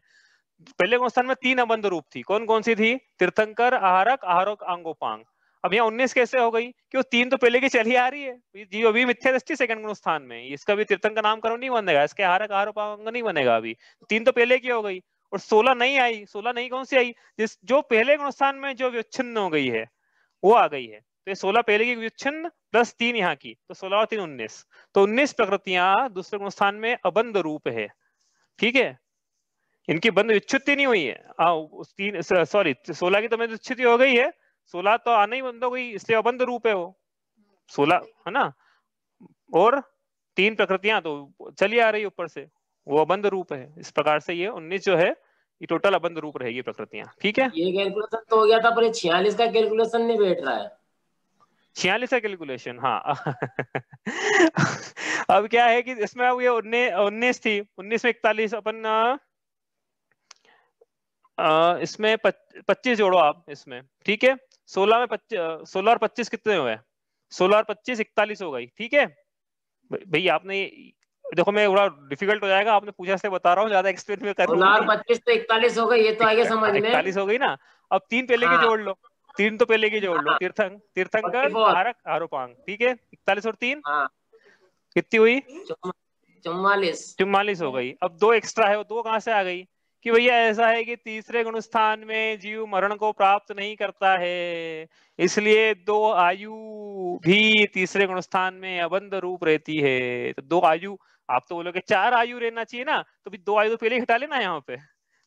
पहले गुण स्थान में 3 अबंध रूप थी, कौन कौन सी थी? तीर्थंकर, आहारक, आहारक अंगोपांग। अब यहाँ 19 कैसे हो गई? क्यों? 3 तो पहले की चली आ रही है, जीव अभी मिथ्या दृष्टि सेकंड गुण स्थान में, इसका भी तीर्थंकर नामकरण नहीं बनेगा, इसके आहारक आहारोपांग नहीं बनेगा अभी। 3 तो पहले की हो गई, और 16 नहीं आई। 16 नहीं कौन सी आई? जो पहले गुण स्थान में जो विच्छिन्न हो गई है वो आ गई है। तो ये 16 पहले की विच्छिन्न प्लस 3 यहाँ की, तो 16 और 3 19। तो 19 प्रकृतियां दूसरे गुण स्थान में अबंध रूप है। ठीक है, इनकी बंध विच्छुत्ति नहीं हुई है। 16 की तो विच्छुत्ति हो गई है, 16 तो आने ही बंद हो गई, इसलिए अबंध रूप है वो 16, है ना। और 3 प्रकृतियां तो चली आ रही ऊपर से, वो अबंध रूप है। इस प्रकार से ये 19 जो है ये टोटल अबंध रूप रहेगी प्रकृतियां। ठीक है,
ये कैलकुलेशन तो हो गया था, पर ये 46 का कैलकुलेशन नहीं बैठ रहा है।
46 का कैलकुलेशन, हाँ। अब क्या है कि इसमें अब ये 19 थी, 19 में 41 अपन इसमें 25 जोड़ो आप इसमें। ठीक है, 16 में 16 और 25 कितने हुए? 16 और 25 41 हो गई। ठीक है भाई, आपने देखो मैं थोड़ा डिफिकल्ट हो जाएगा, आपने पूछा से बता रहा हूँ, ज्यादा एक्सप्लेन में कर रहा हूँ।
25 तो 41 हो गई, ये तो आगे समझ में।
41 हो गई ना। अब 3 पहले की जोड़ लो, 3 तो पहले की जोड़ लो। तीर्थंकर, आहारक, आहारोपांग। ठीक है, 41 और 3 कितनी हुई? 44 हो गई। अब 2 एक्स्ट्रा है, वो 2 कहां से आ गई? कि भैया ऐसा है कि तीसरे गुण स्थान में जीव मरण को प्राप्त नहीं करता है, इसलिए 2 आयु भी तीसरे गुण स्थान में अबंध रूप रहती है। तो 2 आयु, आप तो बोलोगे 4 आयु रहना चाहिए ना, तो भी 2 आयु तो पहले ही हटा लेना यहाँ पे,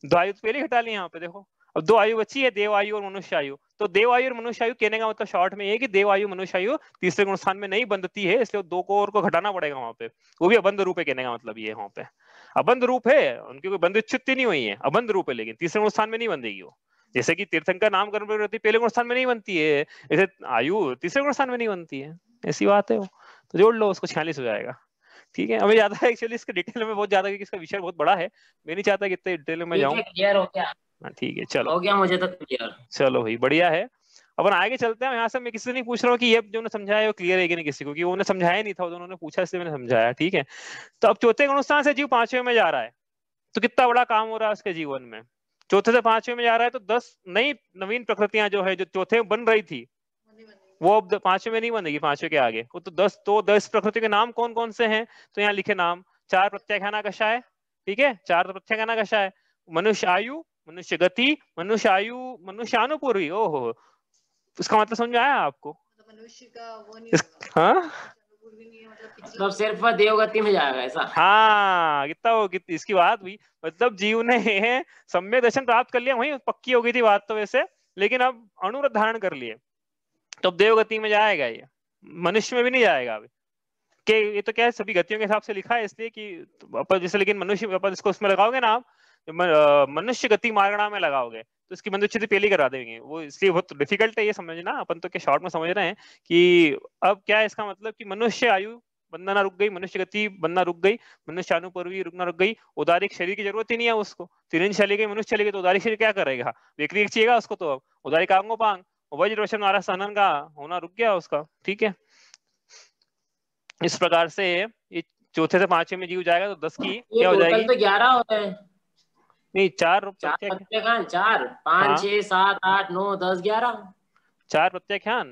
2 आयु तो पहले ही हटा ली यहाँ पे। देखो अब 2 आयु बची है, देव आयु और मनुष्य आयु। तो देव आयु और मनुष्य आयु कहने का मतलब शॉर्ट में ये कि देव आयु मनुष्य आयु तीसरे गुण स्थान में नहीं बंधती है, इसलिए 2 को और को घटाना पड़ेगा वहां पे, वो भी अबंध रूप है। कहने का मतलब ये वहां पे अबंध रूप है, उनकी कोई बंध विच्छुत्ति नहीं हुई है, अबंध रूप है, लेकिन तीसरे गुण स्थान में नहीं बंधेगी वो। जैसे कि तीर्थंकर नाम कर्म प्रवृत्ति पहले गुण स्थान में नहीं बनती है, ऐसे आयु तीसरे गुण स्थान में नहीं बनती है, ऐसी बात है वो। तो जोड़ लो उसको, 46 हो जाएगा। ठीक है, हमें ज्यादा एक्चुअली इसके डिटेल में बहुत ज्यादा, क्योंकि इसका विषय बहुत बड़ा है, मैं नहीं चाहता कि इतने डिटेल में जाऊं।
क्लियर हो गया?
ठीक है, चलो
हो गया मुझे तो क्लियर।
चलो भाई बढ़िया है। अपन आगे चलते हैं। यहाँ से मैं किसी से नहीं पूछ रहा हूँ कि ये जो उन्होंने समझाया है वो क्लियर है कि नहीं, किसी को, कि उन्होंने समझाया नहीं था, उन्होंने पूछा इसलिए मैंने समझाया। ठीक है, तो अब चौथे गुण स्थान से जीव 5वें में जा रहा है, तो कितना बड़ा काम हो रहा है उसके जीवन में। चौथे से 5वें में जा रहा है, तो 10 नई नवीन प्रकृतियां जो है, जो चौथे में बन रही थी, वो अब 5वें में नहीं बनेगी, 5वें के आगे। तो 10 प्रकृति के नाम कौन कौन से हैं? तो यहाँ लिखे नाम। 4 प्रत्याख्याना कषाय, ठीक है, 4 प्रत्याख्याना कषाय, मनुष्य आयु, मनुष्य गति, मनुष्य आयु, मनुष्य अनुपूर्वी। ओहो, उसका मतलब समझ आया आपको?
मनुष्य का वो नहीं होगा।
हाँ,
मतलब सिर्फ देवगति में जाएगा ऐसा?
हाँ, कितना हो, इसकी बात हुई, मतलब जीव ने सम्यक दर्शन प्राप्त कर लिया, वही पक्की हो गई थी बात तो वैसे, लेकिन अब अनुव्रत धारण कर लिए, तो अब देवगति में जाएगा ये, मनुष्य में भी नहीं जाएगा अभी। कि ये तो क्या है, सभी गतियों के हिसाब से लिखा है, इसलिए कि अपन जैसे, लेकिन मनुष्य अपन इसको उसमें लगाओगे ना आप, मनुष्य गति मार्गणा में लगाओगे तो इसकी बंधुच्छेद पहले करा देंगे वो, इसलिए बहुत डिफिकल्ट है ये समझना। अपन तो क्या शॉर्ट में समझ रहे हैं कि अब क्या है इसका मतलब, कि मनुष्य आयु बंधना रुक गई, मनुष्य गति बंधना रुक गई, मनुष्य अनुपूर्वी रुकना रुक गई, उदारिक शरीर की जरूरत ही नहीं है उसको। तिरंज चली गई, मनुष्य चली गई, तो उदारिक शरीर क्या करेगा? विक्रिय चाहिएगा उसको, तो उदारिक अंगोपांग, वज्र रोशन वाला सहनन का होना रुक गया उसका। ठीक है, इस प्रकार से ये चौथे से 5वें में जीव जाएगा, तो 10 की क्या हो जाएगी?
तो 11 होते हैं।
नहीं, 4
प्रत्याख्यान, 4 5 6 7 8 9 10 11
4 प्रत्याख्यान।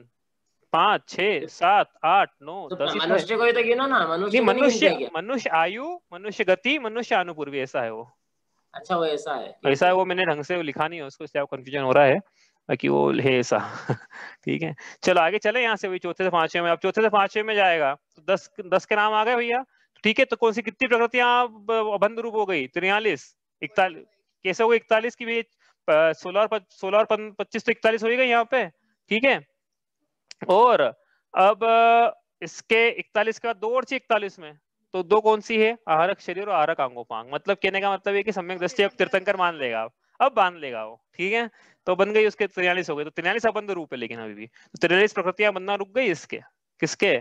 5 6 7 8 9
तो
10
मनुष्य को ही तो गिनो ना, मनुष्य को नहीं गिनते क्या?
मनुष्य आयु, मनुष्य गति, मनुष्य अनुपूर्वी, ऐसा है वो।
अच्छा वो ऐसा है,
ऐसा है वो, मैंने ढंग से लिखा नहीं है उसको, इसलिए आपको कंफ्यूजन हो रहा है, बाकी वो है ऐसा। ठीक है, चलो आगे चले यहाँ से, वही चौथे से पांचवे में। अब चौथे से पांचवे में जाएगा तो 10 के नाम आ गए भैया। ठीक है, तो कौन सी कितनी प्रकृतियां अबंध रूप हो गई? 43 41 कैसे हो गई 41 की भी? 16 और 25 तो 41 हो गई यहाँ पे। ठीक है, और अब इसके 41 के बाद दो और चाहिए 41 में, तो दो कौन सी है? आहारक शरीर और आहारक अंगोपांग। मतलब कहने का मतलब है कि सम्यक दृष्टि अब तीर्थंकर मान लेगा, अब बांध लेगा वो। ठीक है, तो बन गई उसके 43 हो गए, तो 43 अबंध रूप है लेकिन अभी भी, तो 43 प्रकृतियां बनना रुक गई इसके, किसके?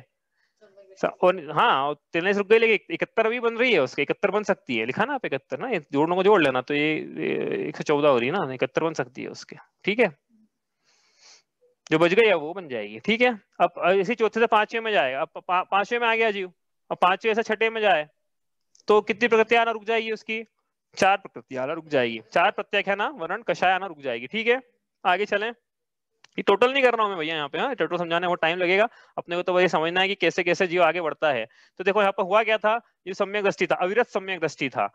और हाँ 43 रुक गई, लेकिन 71 अभी बन रही है उसके, 71 बन सकती है, लिखा ना आप 71 ना, जोड़ने को जोड़ लेना, तो ये 114 हो रही है ना, 71 बन सकती है उसके। ठीक है, जो बच गई है वो बन जाएगी। ठीक है, अब इसी चौथे से पांचवे में जाएगा, अब पांचवे में आ गया जीव, अब पांचवे से छठे में जाए तो कितनी प्रकृतियां आना रुक जाएगी उसकी? 4 प्रकृतियां आना रुक जाएगी, 4 प्रत्याख्याना वर्ण कषाय आना रुक जाएगी। ठीक है, आगे चलें, ये टोटल नहीं कर रहा हूं मैं भैया यहाँ पे, हाँ टोटल समझाने में टाइम लगेगा, अपने को तो वही समझना है कि कैसे कैसे जीव आगे बढ़ता है। तो देखो यहाँ पर हुआ क्या था, जो सम्यक दृष्टि था, अविरत सम्यक दृष्टि था,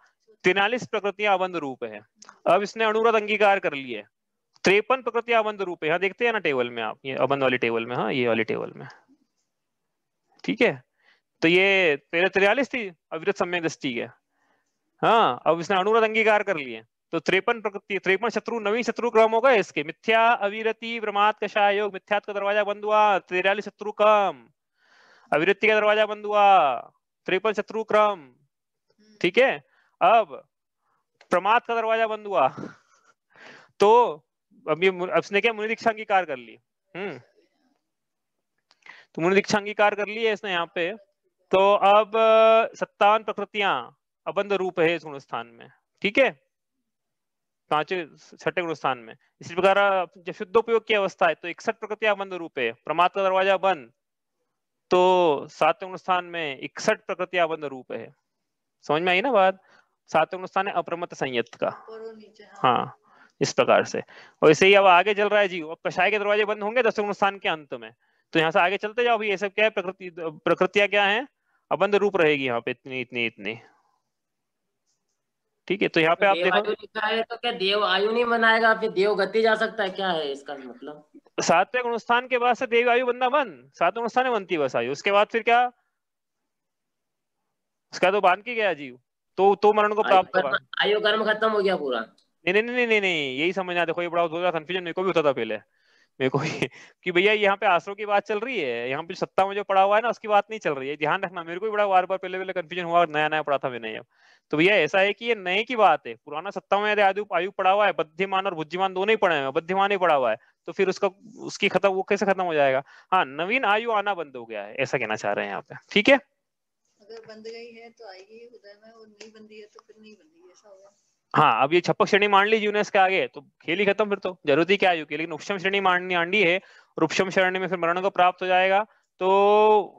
43 प्रकृतियां अबंध रूप है। अब इसने अनुरत अंगीकार कर लिए, 53 प्रकृतियां अबंध रूप है। यहाँ देखते हैं ना टेबल में आप, ये अबंध वाली टेबल में, हाँ ये वाली टेबल में। ठीक है, तो ये पहले 43 थी अविरत सम्यक दृष्टि के, हाँ अब इसने अनुरत अंगीकार कर लिए, तो 53 प्रकृति, 53 शत्रु, नवीन शत्रु क्रम होगा इसके, मिथ्या अविरति प्रमाद कषाय योग, मिथ्यात का दरवाजा बंद हुआ, 43 शत्रु क्रम, अविरति का दरवाजा बंद हुआ, 53 शत्रु क्रम। ठीक है, अब प्रमाद का दरवाजा बंद हुआ, तो अब ये उसने क्या मुनि दीक्षा अंगीकार कर ली। तो मुनि दीक्षा अंगीकार कर ली है इसने यहाँ पे, तो अब 57 प्रकृतियां अबंध रूप है इस गुण स्थान में। ठीक है, पांचवें छठे गुण स्थान में। इसी प्रकार जब शुद्ध उपयोग की अवस्था है तो 61 प्रकृतियां अबंध रूप है, प्रमाद का दरवाजा बंद, तो 7वें गुण स्थान में 61 प्रकृतियां अबंध रूप है। समझ में आई ना बात? 7वें गुण स्थान है अप्रमत्त संयत का, हाँ इस प्रकार से। और ऐसे ही अब आगे चल रहा है जी, अब कषाय के दरवाजे बंद होंगे 10वें गुण स्थान के अंत में, तो यहाँ से आगे चलते जाओ भी, ये सब क्या है? प्रकृतियां क्या है? अबंध रूप रहेगी यहाँ पे, इतनी इतनी इतनी। ठीक है, तो यहाँ पे आप देखो
लिखा है, तो क्या देव आयु नहीं बनाएगा, फिर देव गति जा सकता है, क्या है इसका मतलब?
7वें गुणस्थान के बाद से देव आयु बनना बंद, 7वें गुणस्थान में बनती है बस आयु, उसके बाद फिर क्या? उसका तो बांध के गया जीव, तो मरण को प्राप्त होगा।
आयु कर्म खत्म हो गया पूरा।
नहीं नहीं नहीं नहीं नहीं, यही समझना। देखो ये बड़ा कंफ्यूजन मेरे को भी होता था पहले, मेरे को कि भैया यहाँ पे आश्रम की बात चल रही है, यहाँ पे सत्ता में जो पड़ा हुआ है ना उसकी बात नहीं चल रही है, ध्यान रखना। मेरे को भी बड़ा बार बार पहले कंफ्यूजन हुआ, नया नया पढ़ा था मैंने जब। तो भैया ऐसा है कि ये नए की बात है, पुराना सत्ता में आयु पड़ा हुआ है, बुद्धिमान और बुद्धिमान दोनों ही पड़े हैं, बुद्धिमान ही पड़ा हुआ है, तो फिर उसकी खत्म, वो कैसे खत्म हो जाएगा? हाँ नवीन आयु आना बंद हो गया है, ऐसा कहना चाह रहे हैं यहाँ पे। ठीक है,
अगर बंद गई है तो आएगी उदय में, और नहीं बंदी है तो फिर नहीं बंदी, ऐसा होगा।
हाँ अब ये छपक श्रेणी मान ली जीवनेस के आगे तो खेल ही खत्म, फिर तो जरूरत ही क्या आयु की। लेकिन उपशम श्रेणी मांडी है, और उपशम श्रेणी में फिर मरण को प्राप्त हो जाएगा, तो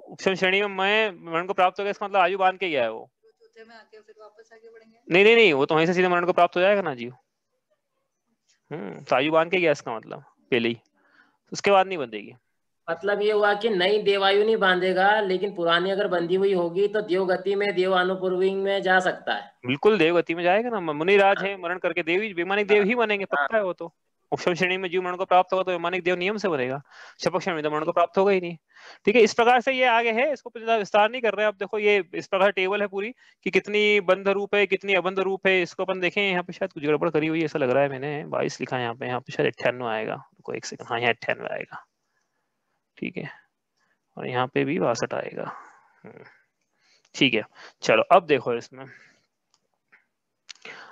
उपशम श्रेणी में मैं मरण को प्राप्त हो गया, इसका मतलब आयु बांध के गया है वो।
चौथे में आके फिर वापस आगे बढ़ेंगे?
नहीं नहीं नहीं, वो तो वहीं से सीधे मरण को प्राप्त हो जाएगा ना जीव। तो आयु बांध के गया इसका मतलब पहले ही, उसके बाद नहीं बंधेगी।
मतलब ये हुआ कि नई देवायु नहीं बांधेगा, लेकिन पुरानी अगर बंधी हुई होगी तो देव गति में, देव अनुपूर्वी में जा सकता है।
बिल्कुल देव गति में जाएगा ना, मुनिराज है, मरण करके देव ही, वैमानिक देव ही बनेंगे, पक्का है वो तो। उपशम श्रेणी में जीव मरण को प्राप्त होगा तो वैमानिक देव नियम से बनेगा, शपक श्रेणी में तो मरण को प्राप्त होगा ही नहीं। ठीक है, इस प्रकार से ये आगे है, इसको विस्तार नहीं कर रहे। अब देखो ये इस प्रकार टेबल है पूरी कि कितनी बंध रूप है, कितनी अबंध रूप है, इसको अपन देखें। यहाँ पे शायद कुछ गड़बड़ करी हुई ऐसा लग रहा है, मैंने 22 लिखा है यहाँ पे शायद 98 आएगा, रुको एक सेकंड, हाँ यहाँ 98 आएगा। ठीक है, और यहाँ पे भी 62 आएगा। ठीक है, चलो अब देखो इसमें,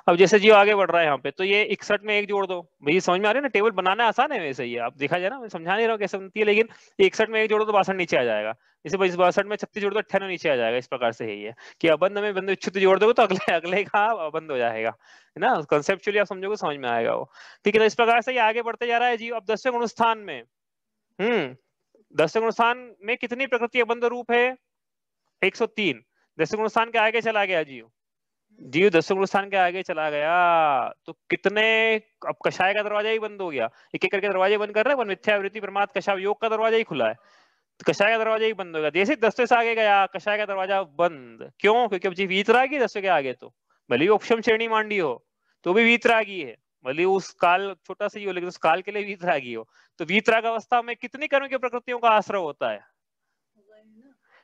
अब जैसे जीव आगे बढ़ रहा है यहाँ पे, तो ये 61 में एक जोड़ दो भाई, समझ में आ रही है ना? टेबल बनाना आसान है वैसे ही, आप देखा जाए ना, मैं समझा नहीं रहा हूँ कैसे बनती है, लेकिन 61 में एक जोड़ दो तो 62 नीचे आ जाएगा। जैसे 62 में 36 जोड़ दो 98 नीचे आ जाएगा। इस प्रकार से है ये कि अबंध में बंद विच्छुत जोड़ दोगे तो अगले अगले का अबंध हो जाएगा, है ना? कंसेप्चुअली आप समझोगे, समझ में आएगा वो। ठीक है, तो इस प्रकार से ये आगे बढ़ते जा रहा है जीव। अब 10वें गुण स्थान में 10वें गुण स्थान में कितनी प्रकृति अबंध रूप है? 103। 10वें गुण स्थान के आगे चला गया जीव, 10वें गुण स्थान के आगे चला गया तो कितने? अब कषाय का दरवाजा ही बंद हो गया, एक एक करके दरवाजे बंद कर रहे हैं, मिथ्यावृत्ति प्रमाद कषाय योग का दरवाजा ही खुला है। तो कषाय का दरवाजा ही बंद होगा। जैसे 10 से आगे गया कषाय का दरवाजा बंद, क्यों? क्योंकि अब जी वीतरागी 10 के आगे, तो भले उपशम श्रेणी मांडी हो तो भी वीतरागी है, भले उस काल छोटा सा ही हो लेकिन उस काल के लिए वीतरागी हो। तो वीतराग अवस्था में कितनी कर्म की प्रकृतियों का आश्रय होता है?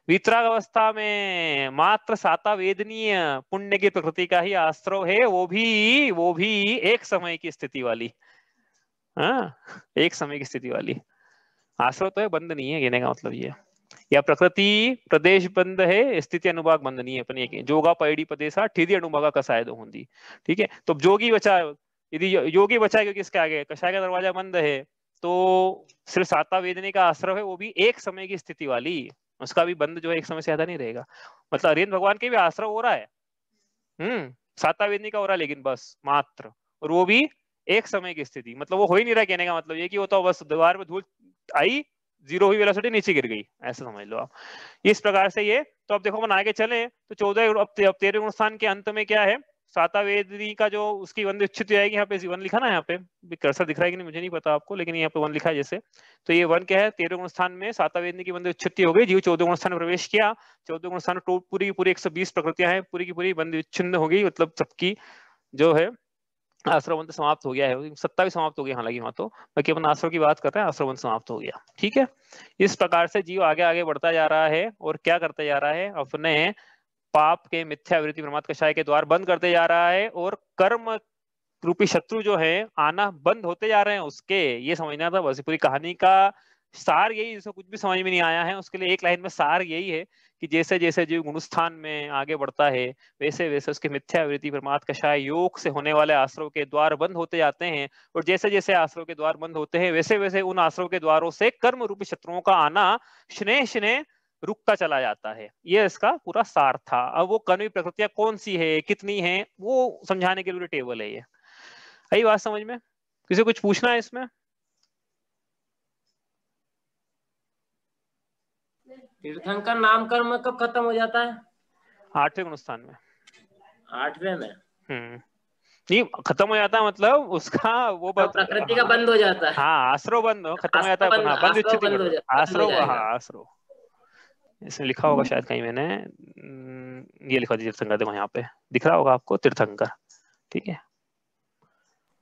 वीतराग अवस्था में मात्र साता वेदनीय पुण्य की प्रकृति का ही आश्रय है, वो भी एक समय की स्थिति वाली। हाँ, एक समय की स्थिति वाली आश्रय तो है, बंद नहीं है, कहने का मतलब ये। या प्रकृति प्रदेश बंद है, स्थिति अनुभाग बंद नहीं है। अपन ये जोगा पैडी पदेशा ठिधि अनुभागा कसाय दो होंगी, ठीक है। तो जोगी बचा, यदि योगी बचा क्योंकि इसके आगे कषाय का दरवाजा बंद है, तो सिर्फ साता वेदनी का आश्रय है, वो भी एक समय की स्थिति वाली, उसका भी बंद जो है एक समय से ज्यादा नहीं रहेगा। मतलब अरिहंत भगवान के भी आश्रय हो रहा है, साता वेदनी का हो रहा है, लेकिन बस मात्र, और वो भी एक समय की स्थिति। मतलब वो हो ही नहीं रहा, कहने का मतलब ये कि वो तो बस दीवार में धूल आई, जीरो हुई वेलोसिटी नीचे गिर गई, ऐसा समझ लो आप। इस प्रकार से ये, तो अब देखो अपन आगे चले तो 14 अब 13 गुणस्थान के अंत में क्या है, साता वेदी का जो उसकी वन विच्छित्ति आएगी। यहाँ पे वन लिखा ना, यहाँ पे कर्सर दिख रहा है कि नहीं मुझे नहीं पता आपको, लेकिन यहाँ पे वन लिखा है जैसे, तो ये वन क्या है, 13 गुणस्थान में साता वेदी की वन विच्छित्ति हो गई। जीव 14 गुणस्थान में प्रवेश किया, 14 गुणस्थान में पूरी की पूरी 120 प्रकृतियां हैं, पूरी की पूरी बंद विच्छिन्न हो गई, मतलब सबकी जो है आश्रवंत समाप्त हो गया है। सत्ता भी समाप्त हो गया हालांकि वहां तो, बाकी अपन आश्रव की बात कर रहे हैं, आश्रवंत समाप्त हो गया, ठीक है। इस प्रकार से जीव आगे आगे बढ़ता जा रहा है, और क्या करता जा रहा है, अपने पाप के मिथ्यावृत्ति प्रमाद कषाय के द्वार बंद करते जा रहा है, और कर्म रूपी शत्रु जो है आना बंद होते जा रहे हैं उसके। ये समझना था बस, पूरी कहानी का सार यही, जिसको कुछ भी समझ में नहीं आया है उसके लिए एक लाइन में सार यही है कि जैसे जैसे जीव गुणस्थान में आगे बढ़ता है, वैसे वैसे उसके मिथ्यावृत्ति प्रमाद कषाय योग से होने वाले आश्रव के द्वार बंद होते जाते हैं, और जैसे जैसे आश्रव के द्वार बंद होते हैं, वैसे वैसे उन आश्रव के द्वारों से कर्म रूपी शत्रुओं का आना स्नेह स्नेह रुकता चला जाता है। ये इसका पूरा सार था। अब वो कर्म की प्रकृतियां कौन सी है, कितनी है, वो समझाने के लिए टेबल है ये। आई बात समझ में? किसी कुछ पूछना है इसमें?
तीर्थंकर नाम कर्म कब खत्म हो जाता है?
8वें गुणस्थान में।
8वें में?
नहीं खत्म हो जाता है, मतलब उसका वो
प्रकृति का बंद हो जाता है।
हाँ, आश्रव बंद खत्म हो जाता है, बंद विच्छित्ति, आश्रव, हाँ आश्रव, इसमें लिखा होगा शायद कहीं मैंने, ये लिखा तीर्थंकर, देखो यहाँ पे दिख रहा होगा आपको तीर्थंकर, ठीक है।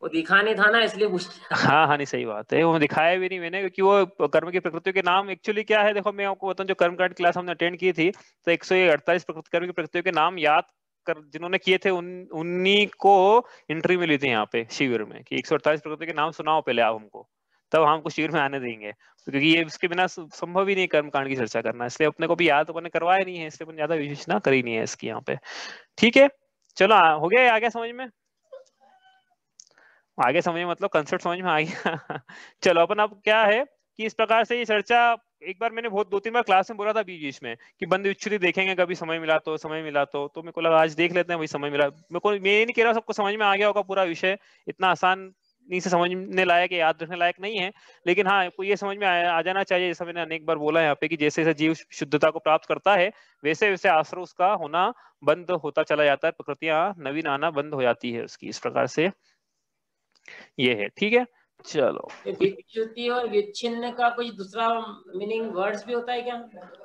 वो दिखा नहीं था ना, इसलिए पूछ।
हाँ हाँ, नहीं सही बात है, वो दिखाया भी नहीं मैंने, क्योंकि वो कर्म की प्रकृतियों के नाम एक्चुअली क्या है, देखो मैं आपको बताऊं, जो कर्मकांड क्लास हमने अटेंड की थी, तो 148 कर्म की प्रकृतियों के नाम याद कर जिन्होंने किए थे उन्हीं को एंट्री मिली थी यहाँ पे शिविर में, कि 148 प्रकृतियों के नाम सुनाओ पहले आप हमको, तब हमको शिविर में आने देंगे, क्योंकि ये इसके बिना संभव ही नहीं कर्मकांड की चर्चा करना, इसलिए अपने को भी याद अपने करवाया नहीं है, इसलिए अपन ज्यादा विशेषणा करी नहीं है इसकी यहाँ पे, ठीक है। चलो हो गया आगे समझ में, आगे समझ में मतलब कंसेप्ट समझ में आ गया। चलो अपन अब क्या है कि इस प्रकार से ये चर्चा, एक बार मैंने बहुत 2-3 बार क्लास में बोला था बीच बीच में कि बंद विच्छुति देखेंगे कभी समय मिला तो मेरे को लगा आज देख लेते हैं, वही समय मिला मेरे को। मैं ये नहीं कह रहा सबको समझ में आ गया होगा पूरा विषय, इतना आसान नहीं से समझने लायक, याद रखने लायक नहीं है, लेकिन हाँ आपको ये समझ में आ जाना चाहिए, जैसा मैंने अनेक बार बोला है यहाँ पे, कि जैसे जैसे जीव शुद्धता को प्राप्त करता है, वैसे वैसे आश्रय उसका होना बंद होता चला जाता है, प्रकृतियां नवीन आना बंद हो जाती है उसकी, इस प्रकार से ये है, ठीक है। चलो,
विच्छुति और विच्छिन्न का कोई दूसरा मीनिंग वर्ड्स भी होता है क्या?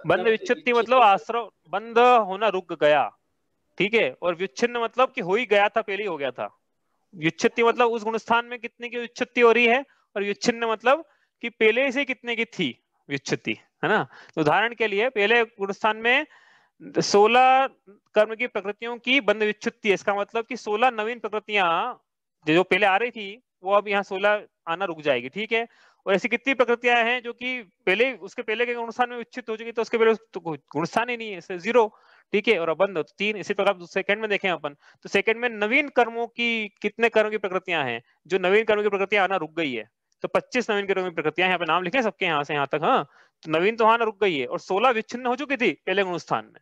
बंद विच्छुति मतलब आश्रय बंद होना रुक गया, ठीक है, और विच्छिन्न मतलब कि हो ही गया था, पहले ही हो गया था। विच्छुति मतलब उस गुणस्थान में कितने की विच्छुति हो रही है, और विच्छिन्न मतलब कि पहले से कितने की थी विच्छुति, है ना। तो उदाहरण के लिए पहले गुणस्थान में 16 कर्म की प्रकृतियों की बंद विच्छुति है, इसका मतलब कि 16 नवीन प्रकृतियां जो पहले आ रही थी वो अब यहाँ 16 आना रुक जाएगी, ठीक है। और ऐसी कितनी प्रकृतियां हैं जो कि पहले उसके पहले के गुणस्थान में विच्छित हो चुकी, तो उसके पहले तो गुणस्थान ही नहीं है, 0, ठीक है, और बंद 3। इसी प्रकार सेकंड में देखें अपन, तो सेकंड में नवीन कर्मों की कितने कर्म की प्रकृतियां हैं, जो नवीन कर्म की प्रकृतियां आना रुक गई है, तो 25 नवीन कर्म की प्रकृतियां, यहाँ पे नाम लिखे सबके यहाँ से यहाँ तक, हाँ, तो नवीन तो आना रुक गई है, और 16 विच्छिन्न हो चुकी थी पहले गुणस्थान में,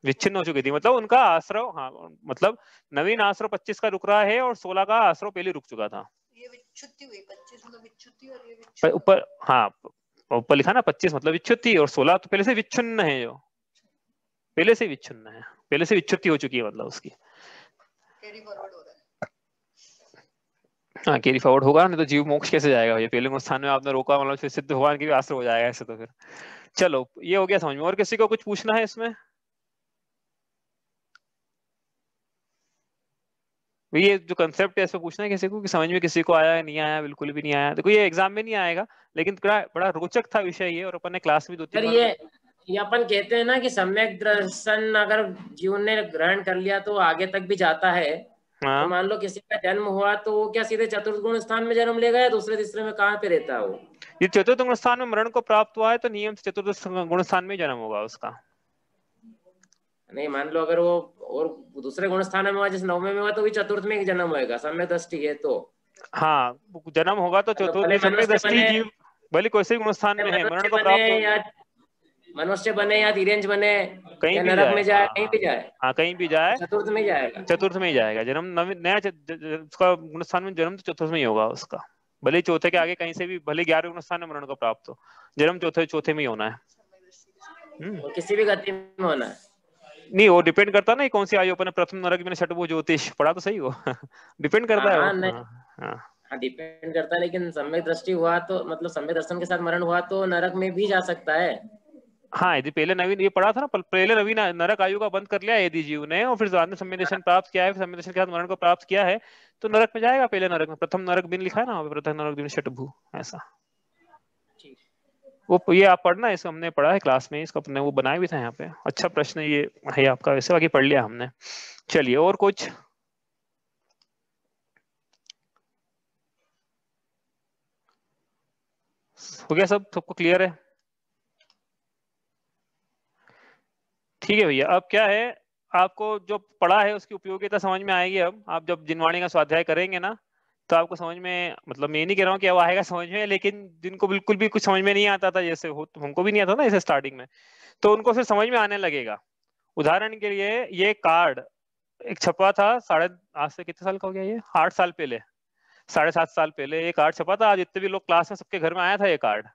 विच्छिन्न हो चुकी थी, मतलब उनका आश्रय, हाँ मतलब नवीन आश्रय 25 का रुक रहा है, और 16 का आश्रय पहले रुक चुका था।
ये विच्छुति हुई, 25 मतलब विच्छुति, और ये विच्छुति
ऊपर, हाँ ऊपर लिखा ना 25 मतलब विच्छुति, और 16 तो पहले से विच्छिन्न है, जो पहले से विच्छिन्न है, पहले से विच्छुति हो चुकी है, मतलब उसकी
कैरी फॉरवर्ड हो रहा है।
हाँ कैरी फॉरवर्ड होगा, नहीं तो जीव मोक्ष कैसे जाएगा भैया? पहले स्थान में आपने रोका, मतलब फिर सिद्ध भगवान के भी आश्रय हो जाएगा ऐसे तो फिर। चलो ये हो गया समझ में। और किसी को कुछ पूछना है इसमें? ये जो कंसेप्ट है इसमें पूछना है किसी को कि समझ में किसी को आया है, नहीं आया? बिल्कुल भी नहीं आया। देखो ये एग्जाम में नहीं आएगा, लेकिन बड़ा रोचक था विषय ये, और अपन ने क्लास में 2-3 बार
ये अपन कहते हैं ना कि सम्यक दर्शन अगर जीवन ने ग्रहण कर लिया तो आगे तक भी जाता है। तो मान लो किसी का जन्म हुआ तो वो क्या सीधे चतुर्थ गुण स्थान में जन्म लेगा या दूसरे तीसरे में कहाँ पे रहता है वो?
ये चतुर्थ गुण स्थान में मरण को प्राप्त हुआ है तो नियम से चतुर्थ गुण स्थान में जन्म होगा उसका।
नहीं मान लो अगर वो और दूसरे गुण स्थान में हुआ, जैसे 9वें में हुआ तो भी चतुर्थ में जन्म होएगा, सम्यक दृष्टि है तो।
हाँ जन्म होगा तो चतुर्थ सम्यक दृष्टि जीव भले कोई से गुण स्थान में है, मरण को प्राप्त
मनुष्य बने या धीरेंज बने,
कहीं भी
नरक में जाए, कहीं भी जाए।
हाँ कहीं भी जाए,
चतुर्थ में जाएगा।
चतुर्थ में ही जाएगा जन्म। नया उसका गुण स्थान में जन्म तो चतुर्थ में ही होगा उसका, भले चौथे के आगे कहीं से भी, भले 11वें गुण स्थान में मरण को प्राप्त हो, जन्म चौथे में ही होना है।
और किसी भी गति में होना है।
नहीं वो डिपेंड करता ना कौन सी आयु अपन प्रथम नरक में छठभुज ज्योतिष पढ़ा तो सही हो। डिपेंड करता है वो।
हाँ डिपेंड करता है, लेकिन सम्यक दृष्टि हुआ तो मतलब सम्यक दर्शन के साथ मरण हुआ तो नरक में भी जा सकता है।
हाँ यदि पहले नवीन ये पढ़ा था ना, पहले नवीन नरक आयु का बंद कर लिया यदि जीव ने, और फिर बाद में सम्यक दर्शन प्राप्त किया है, सम्यक दर्शन के साथ मरण को प्राप्त किया है, तो नरक में जाएगा। पहले नरक में प्रथम नरक दिन लिखा है ना, प्रथम नरक दिन छठभु ऐसा। वो ये आप पढ़ना, इसको हमने पढ़ा है क्लास में, इसको अपने वो बनाए भी था यहाँ पे। अच्छा प्रश्न ये है आपका, वैसे बाकी पढ़ लिया हमने। चलिए और कुछ? हो गया सब? सबको क्लियर है? ठीक है भैया। अब क्या है, आपको जो पढ़ा है उसकी उपयोगिता समझ में आएगी। अब आप जब जिनवाणी का स्वाध्याय करेंगे ना, तो आपको समझ में, मतलब मैं नहीं कह रहा हूँ कि अब आएगा समझ में, लेकिन जिनको बिल्कुल भी कुछ समझ में नहीं आता था, जैसे हो हमको भी नहीं आता ना जैसे स्टार्टिंग में, तो उनको फिर समझ में आने लगेगा। उदाहरण के लिए ये कार्ड एक छपा था आज से कितने साल का हो गया, ये 8 साल पहले, 7.5 साल पहले ये कार्ड छपा था। आज जितने भी लोग क्लास में सबके घर में आया था ये कार्ड।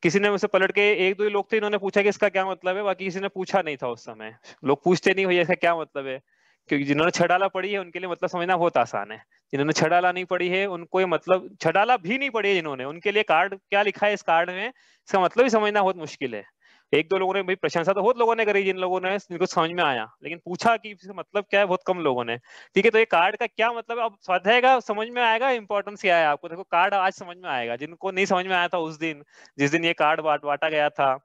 किसी ने मुझसे पलट के, 1-2 ही लोग थे, इन्होंने पूछा कि इसका क्या मतलब है, बाकी किसी ने पूछा नहीं था उस समय। लोग पूछते नहीं भैया इसका क्या मतलब है, क्योंकि जिन्होंने छड़ाला पढ़ी है उनके लिए मतलब समझना बहुत आसान है। जिन्होंने छड़ाला नहीं पढ़ी है उनको ये मतलब, छड़ाला भी नहीं पढ़ी है जिन्होंने, उनके लिए कार्ड क्या लिखा है इस कार्ड में, इसका मतलब ही समझना बहुत मुश्किल है। 1-2 लोगों ने भाई प्रशंसा तो बहुत लोगों ने करी, जिन लोगों ने जिनको समझ में आया, लेकिन पूछा कि इसका मतलब क्या है बहुत कम लोगों ने। ठीक है, तो ये कार्ड का क्या मतलब है, अब स्वाध्याय का समझ में आएगा, इंपॉर्टेंस क्या है आपको। देखो कार्ड आज समझ में आएगा, जिनको नहीं समझ में आया था उस दिन, जिस दिन ये कार्ड बांटा गया था।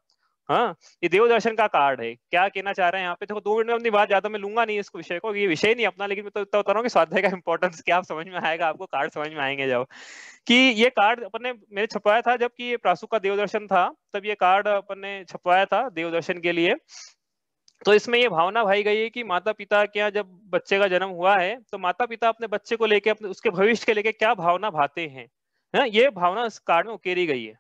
हाँ ये देव दर्शन का कार्ड है। क्या कहना चाह रहे हैं यहाँ पे, देखो 2 मिनट में अपनी बात, ज्यादा मैं लूंगा नहीं इस विषय को, ये विषय नहीं अपना, लेकिन मैं तो इतना बता रहा हूँ कि स्वाध्याय का इंपॉर्टेंस क्या आप समझ में आएगा आपको, कार्ड समझ में आएंगे जब। कि ये कार्ड अपन ने मैंने छपवाया था जबकि ये प्रासु का देवदर्शन था, तब ये कार्ड अपन ने छपवाया था देवदर्शन के लिए। तो इसमें ये भावना भाई गई है कि माता पिता क्या, जब बच्चे का जन्म हुआ है तो माता पिता अपने बच्चे को लेके, अपने उसके भविष्य के लेके क्या भावना भाते हैं, ये भावना इस कार्ड में उकेरी गई है।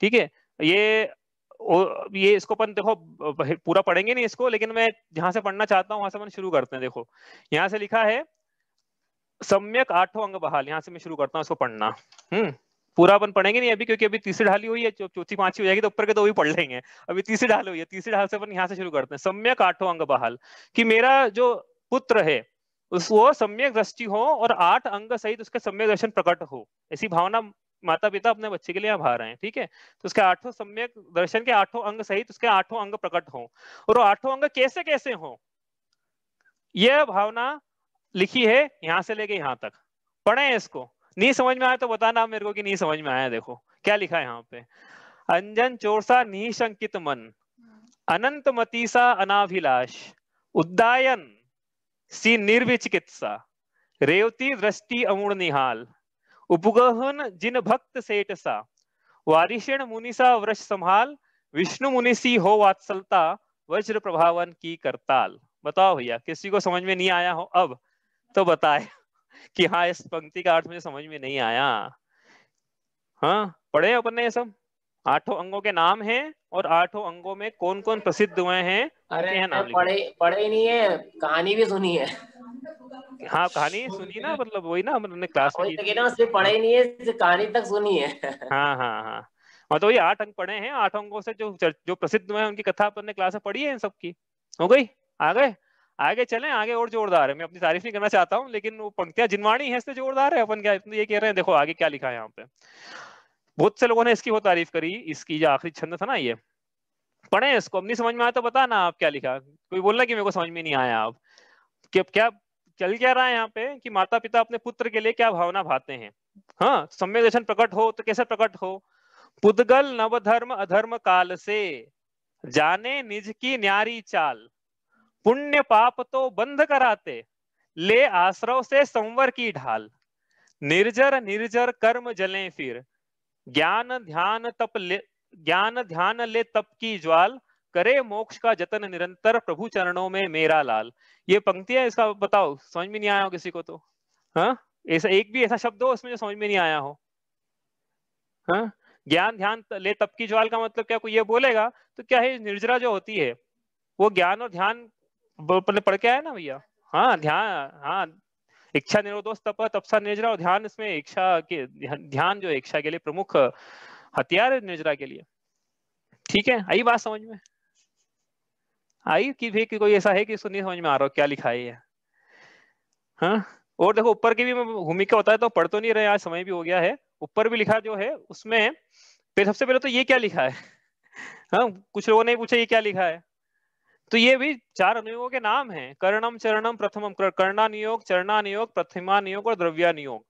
ठीक है, ये इसको अपन देखो पूरा पढ़ेंगे नहीं इसको, लेकिन मैं जहां से पढ़ना चाहता हूँ वहां से अपन शुरू करते हैं। देखो यहाँ से लिखा है सम्यक 8 अंग बहाल, यहाँ से मैं शुरू करता हूँ इसको पढ़ना। पूरा अपन पढ़ेंगे नहीं अभी, क्योंकि अभी तीसरी ढाली हुई है, चौथी पांचवी हो जाएगी तो ऊपर के 2 भी पढ़ लेंगे। अभी तीसरी ढाल हुई है, तीसरी ढाल से अपन यहाँ से शुरू करते हैं। सम्यक 8 अंग बहाल, कि मेरा जो पुत्र है वो सम्यक दृष्टि हो और 8 अंग सहित उसके सम्यक दर्शन प्रकट हो, ऐसी भावना माता पिता अपने बच्चे के लिए यहाँ भा रहे हैं। ठीक है, तो उसके 8 सम्यक दर्शन के 8 अंग सहित उसके 8 अंग प्रकट हो, और वो 8 अंग कैसे कैसे हो, यह भावना लिखी है यहाँ से लेके यहाँ तक। पढ़े इसको, नहीं समझ में आया तो बताना मेरे को कि नहीं समझ में आया। देखो क्या लिखा है यहाँ पे, अंजन चोरसा निशंकित मन, अनंत मतीसा अनाभिलाष, उद्दायन सी निर्विचिकित्सा, रेवती दृष्टि अमूढ़ निहाल, उपगहन जिन भक्त सेठ सा, वारिषण मुनिसा वृष संभाल, विष्णु मुनिसी हो वात्सलता, वज्र प्रभावन की करताल। बताओ भैया किसी को समझ में नहीं आया हो अब तो बताए कि हाँ इस पंक्ति का अर्थ मुझे समझ में नहीं आया। हाँ पढ़े अपन ने ये सब, 8 अंगों के नाम हैं और 8 अंगों में कौन कौन प्रसिद्ध हुए हैं।
अरे पढ़े ही नहीं है, कहानी भी सुनी है।
हाँ कहानी सुनी ना, मतलब वही ना हमने क्लास में की थी।
सिर्फ पढ़े ही नहीं है, कहानी तक सुनी है।
हाँ हाँ हाँ, मतलब ये 8 अंग पढ़े हैं, 8 अंगों से जो प्रसिद्ध हुए हैं उनकी कथा अपन ने क्लास में पढ़ी है, इन सबकी हो गई। आ गए आगे चलें, आगे और जोरदार है। मैं अपनी तारीफ नहीं करना चाहता हूँ, लेकिन वो पंक्तियां जिनवाणी है इससे जोरदार है। अपन क्या ये कह रहे हैं, देखो आगे क्या लिखा है यहाँ पे। बहुत से लोगों ने इसकी वो तारीफ करी, इसकी जो आखिरी छंद था ना, ये पढ़े इसको, अब नहीं समझ में आया तो बता ना आप क्या लिखा। कोई बोलना कि मेरे को समझ में नहीं आया। आप क्या चल क्या रहा है यहाँ पे कि माता पिता अपने पुत्र के लिए क्या भावना भाते हैं। हाँ, सम्यक दर्शन प्रकट हो तो कैसे प्रकट हो। पुद्गल नवधर्म अधर्म काल से, जाने निज की न्यारी चाल, पुण्य पाप तो बंध कराते, ले आश्रव से संवर की ढाल, निर्जर निर्जर कर्म जलें फिर, ज्ञान ध्यान ले तप की ज्वाल, करे मोक्ष का जतन निरंतर, प्रभु चरणों में मेरा लाल। ये पंक्तियां, इसका बताओ समझ में नहीं आया हो किसी को तो। हाँ, ऐसा एक भी ऐसा शब्द हो उसमें जो समझ में नहीं आया हो। हाँ, ज्ञान ध्यान ले तप की ज्वाल का मतलब क्या, कोई ये बोलेगा तो क्या है, निर्जरा जो होती है वो ज्ञान और ध्यान पढ़ के आया ना भैया। हाँ, ध्यान, हाँ, इच्छा निरोधोस तप, तपसा निर्जरा, और ध्यान इसमें इच्छा के, ध्यान जो है इच्छा के लिए प्रमुख हथियार है निर्जरा के लिए। ठीक है, आई बात समझ में आई कि भी कि कोई ऐसा है कि इसको नहीं समझ में आ रहा हो क्या लिखा है ये। हाँ, और देखो ऊपर की भी मैं भूमिका होता है तो पढ़ तो नहीं रहे, आज समय भी हो गया है। ऊपर भी लिखा जो है उसमें सबसे पहले तो ये क्या लिखा है। हाँ, कुछ लोगों ने पूछा ये क्या लिखा है, तो ये भी 4 अनुयोगों के नाम हैं। कर्णम चरणम प्रथमम, कर्णा नियोग, चरणा नियोग, प्रथमा नियोग और द्रव्या नियोग।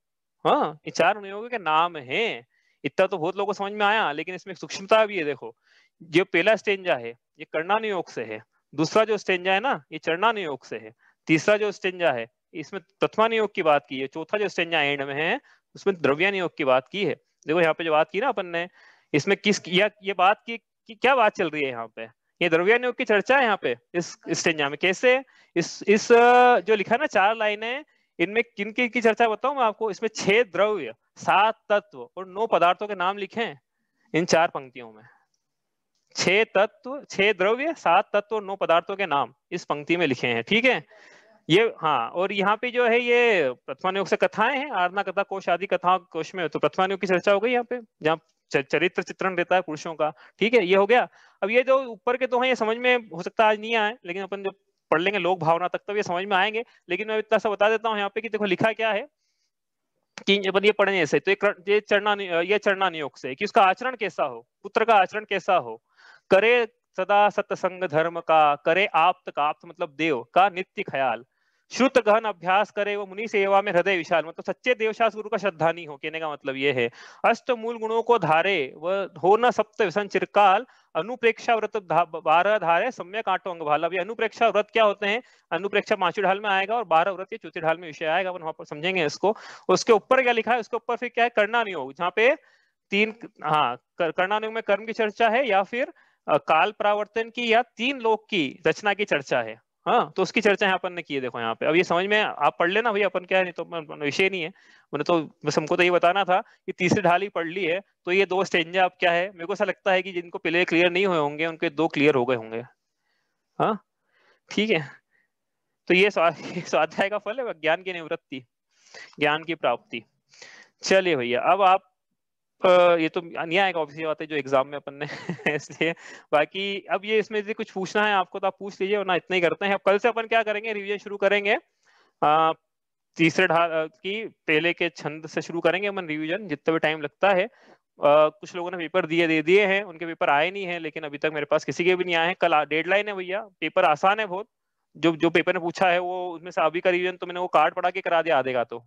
हाँ, ये 4 अनुयोगों के नाम हैं। इतना तो बहुत लोगों को समझ में आया, लेकिन इसमें सूक्ष्मता भी है। देखो, जो पहला स्टेंजा है ये कर्णा नियोग से है, दूसरा जो स्टेंजा है ना ये चरणा नियोग से है, तीसरा जो स्टेंजा है इसमें प्रथमा नियोग की बात की है, चौथा जो स्टेंजा एंड में है उसमें द्रव्या नियोग की बात की है। देखो यहाँ पे जो बात की ना अपन ने, इसमें किस ये बात की क्या बात चल रही है यहाँ पे, ये द्रव्य नियोग की चर्चा है यहाँ पे इस स्टेंजा में। कैसे, इस जो लिखा है ना 4 लाइनें, इनमें किन की चर्चा बताऊं मैं आपको। इसमें 6 द्रव्य, 7 तत्व और 9 पदार्थों के नाम लिखे हैं इन 4 पंक्तियों में। 6 तत्व, 6 द्रव्य, 7 तत्व और 9 पदार्थों के नाम इस पंक्ति में लिखे हैं। ठीक है, ये हाँ, और यहाँ पे जो है ये प्रथमानुयोग से कथाएं हैं, आराधना कथा कोश आदि कथा कोश में, तो प्रथमानुयोग की चर्चा हो गई यहाँ पे, जहाँ चरित्र चित्रण रहता है पुरुषों का। ठीक है, ये हो गया। अब ये जो ऊपर के तो हैं ये समझ में हो सकता है आज नहीं आए, लेकिन अपन जब पढ़ लेंगे लोक भावना तक तो ये समझ में आएंगे। लेकिन मैं इतना सा बता देता हूँ यहाँ पे कि देखो लिखा क्या है कि अपन ये पढ़ने ऐसे, तो ये चरणा नियोग से कि उसका आचरण कैसा हो, पुत्र का आचरण कैसा हो। करे सदा सत्संग धर्म का, करे आप्त का, आप्त मतलब देव का नित्य ख्याल, श्रुत गहन अभ्यास करे वो मुनि सेवा में हृदय विशाल, मतलब सच्चे देवशास्त्र गुरु का श्रद्धानी हो। कहने का मतलब ये है, अष्ट मूल गुणों को धारे वह हो न सप्त व्यसन चिरकाल, अनुप्रेक्षा व्रत 12 धारे सम्यक आठों अंग भाला। अभी अनुप्रेक्षा व्रत क्या होते हैं, अनुप्रेक्षा 5वीं ढाल में आएगा और 12 व्रत ये 4वीं ढाल में विषय आएगा, अपन वहां पर समझेंगे इसको। उसके ऊपर क्या लिखा है, उसके ऊपर फिर क्या है, कर्णा नियोग, जहाँ पे 3, हाँ, कर्णा नियोग में कर्म की चर्चा है या फिर काल परावर्तन की या 3 लोक की रचना की चर्चा है। हाँ, तो उसकी चर्चा यहाँ अपन ने की है। देखो यहाँ पे अब ये समझ में आप पढ़ लेना भैया, अपन क्या है, नहीं तो विषय नहीं है। मैंने तो बस हमको तो ये बताना था कि तीसरी ढाल ही पढ़ ली है, तो ये 2 स्टेंजा अब क्या है, मेरे को ऐसा लगता है कि जिनको पहले क्लियर नहीं हुए होंगे उनके 2 क्लियर हो गए होंगे। हाँ, ठीक है, तो ये स्वाध्याय का फल है, ज्ञान की निवृत्ति, ज्ञान की प्राप्ति। चलिए भैया, अब आप ये तो नहीं आएगा ऑब्वियसली बात है जो एग्जाम में अपन ने इसलिए बाकी अब ये इसमें से कुछ पूछना है आपको तो आप पूछ लीजिए, वरना इतना ही करते हैं। अब कल से अपन क्या करेंगे, रिवीजन शुरू करेंगे तीसरे ढाल की पहले के छंद से शुरू करेंगे अपन रिवीजन, जितना भी टाइम लगता है। कुछ लोगों ने पेपर दे दिए हैं, उनके पेपर आए नहीं है, लेकिन अभी तक मेरे पास किसी के भी नहीं आए हैं। कल डेडलाइन है भैया, पेपर आसान है बहुत, जो पेपर ने पूछा है वो उसमें से अभी का रिवीजन तो मैंने वो कार्ड पढ़ा के करा दिया आधे का, तो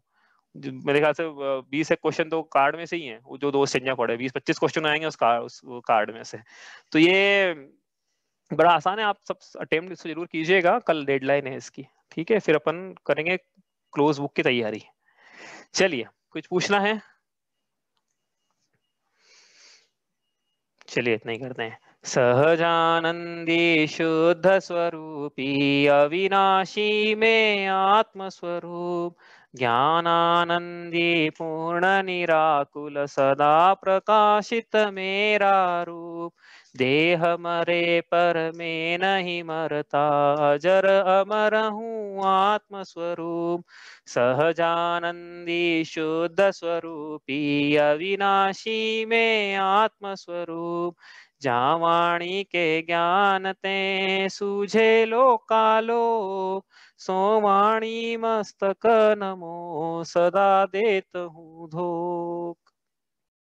मेरे ख्याल से 20 एक क्वेश्चन तो कार्ड में से ही है, वो जो 2 स्टेंजा पड़े 20-25 क्वेश्चन आएंगे उस कार्ड में से, तो ये बड़ा आसान है। आप सब अटेम्प्ट इसको जरूर कीजिएगा, कल डेडलाइन है इसकी। ठीक है, फिर अपन करेंगे क्लोज बुक की तैयारी। चलिए, कुछ पूछना है? चलिए इतना ही करते हैं। सहजानंदी शुद्ध स्वरूपी अविनाशी में आत्म स्वरूप, ज्ञानानंदी पूर्ण निराकुल सदा प्रकाशित मेरा रूप, देह मरे पर मैं नहीं मरता, अजर अमर हूँ आत्म स्वरूप। सहजानंदी शुद्ध स्वरूपी अविनाशी में आत्म स्वरूप, जावाणी के ज्ञान ते सूझे लो कालो, सोवाणी मस्तक नमो सदा देत हूँ धोक।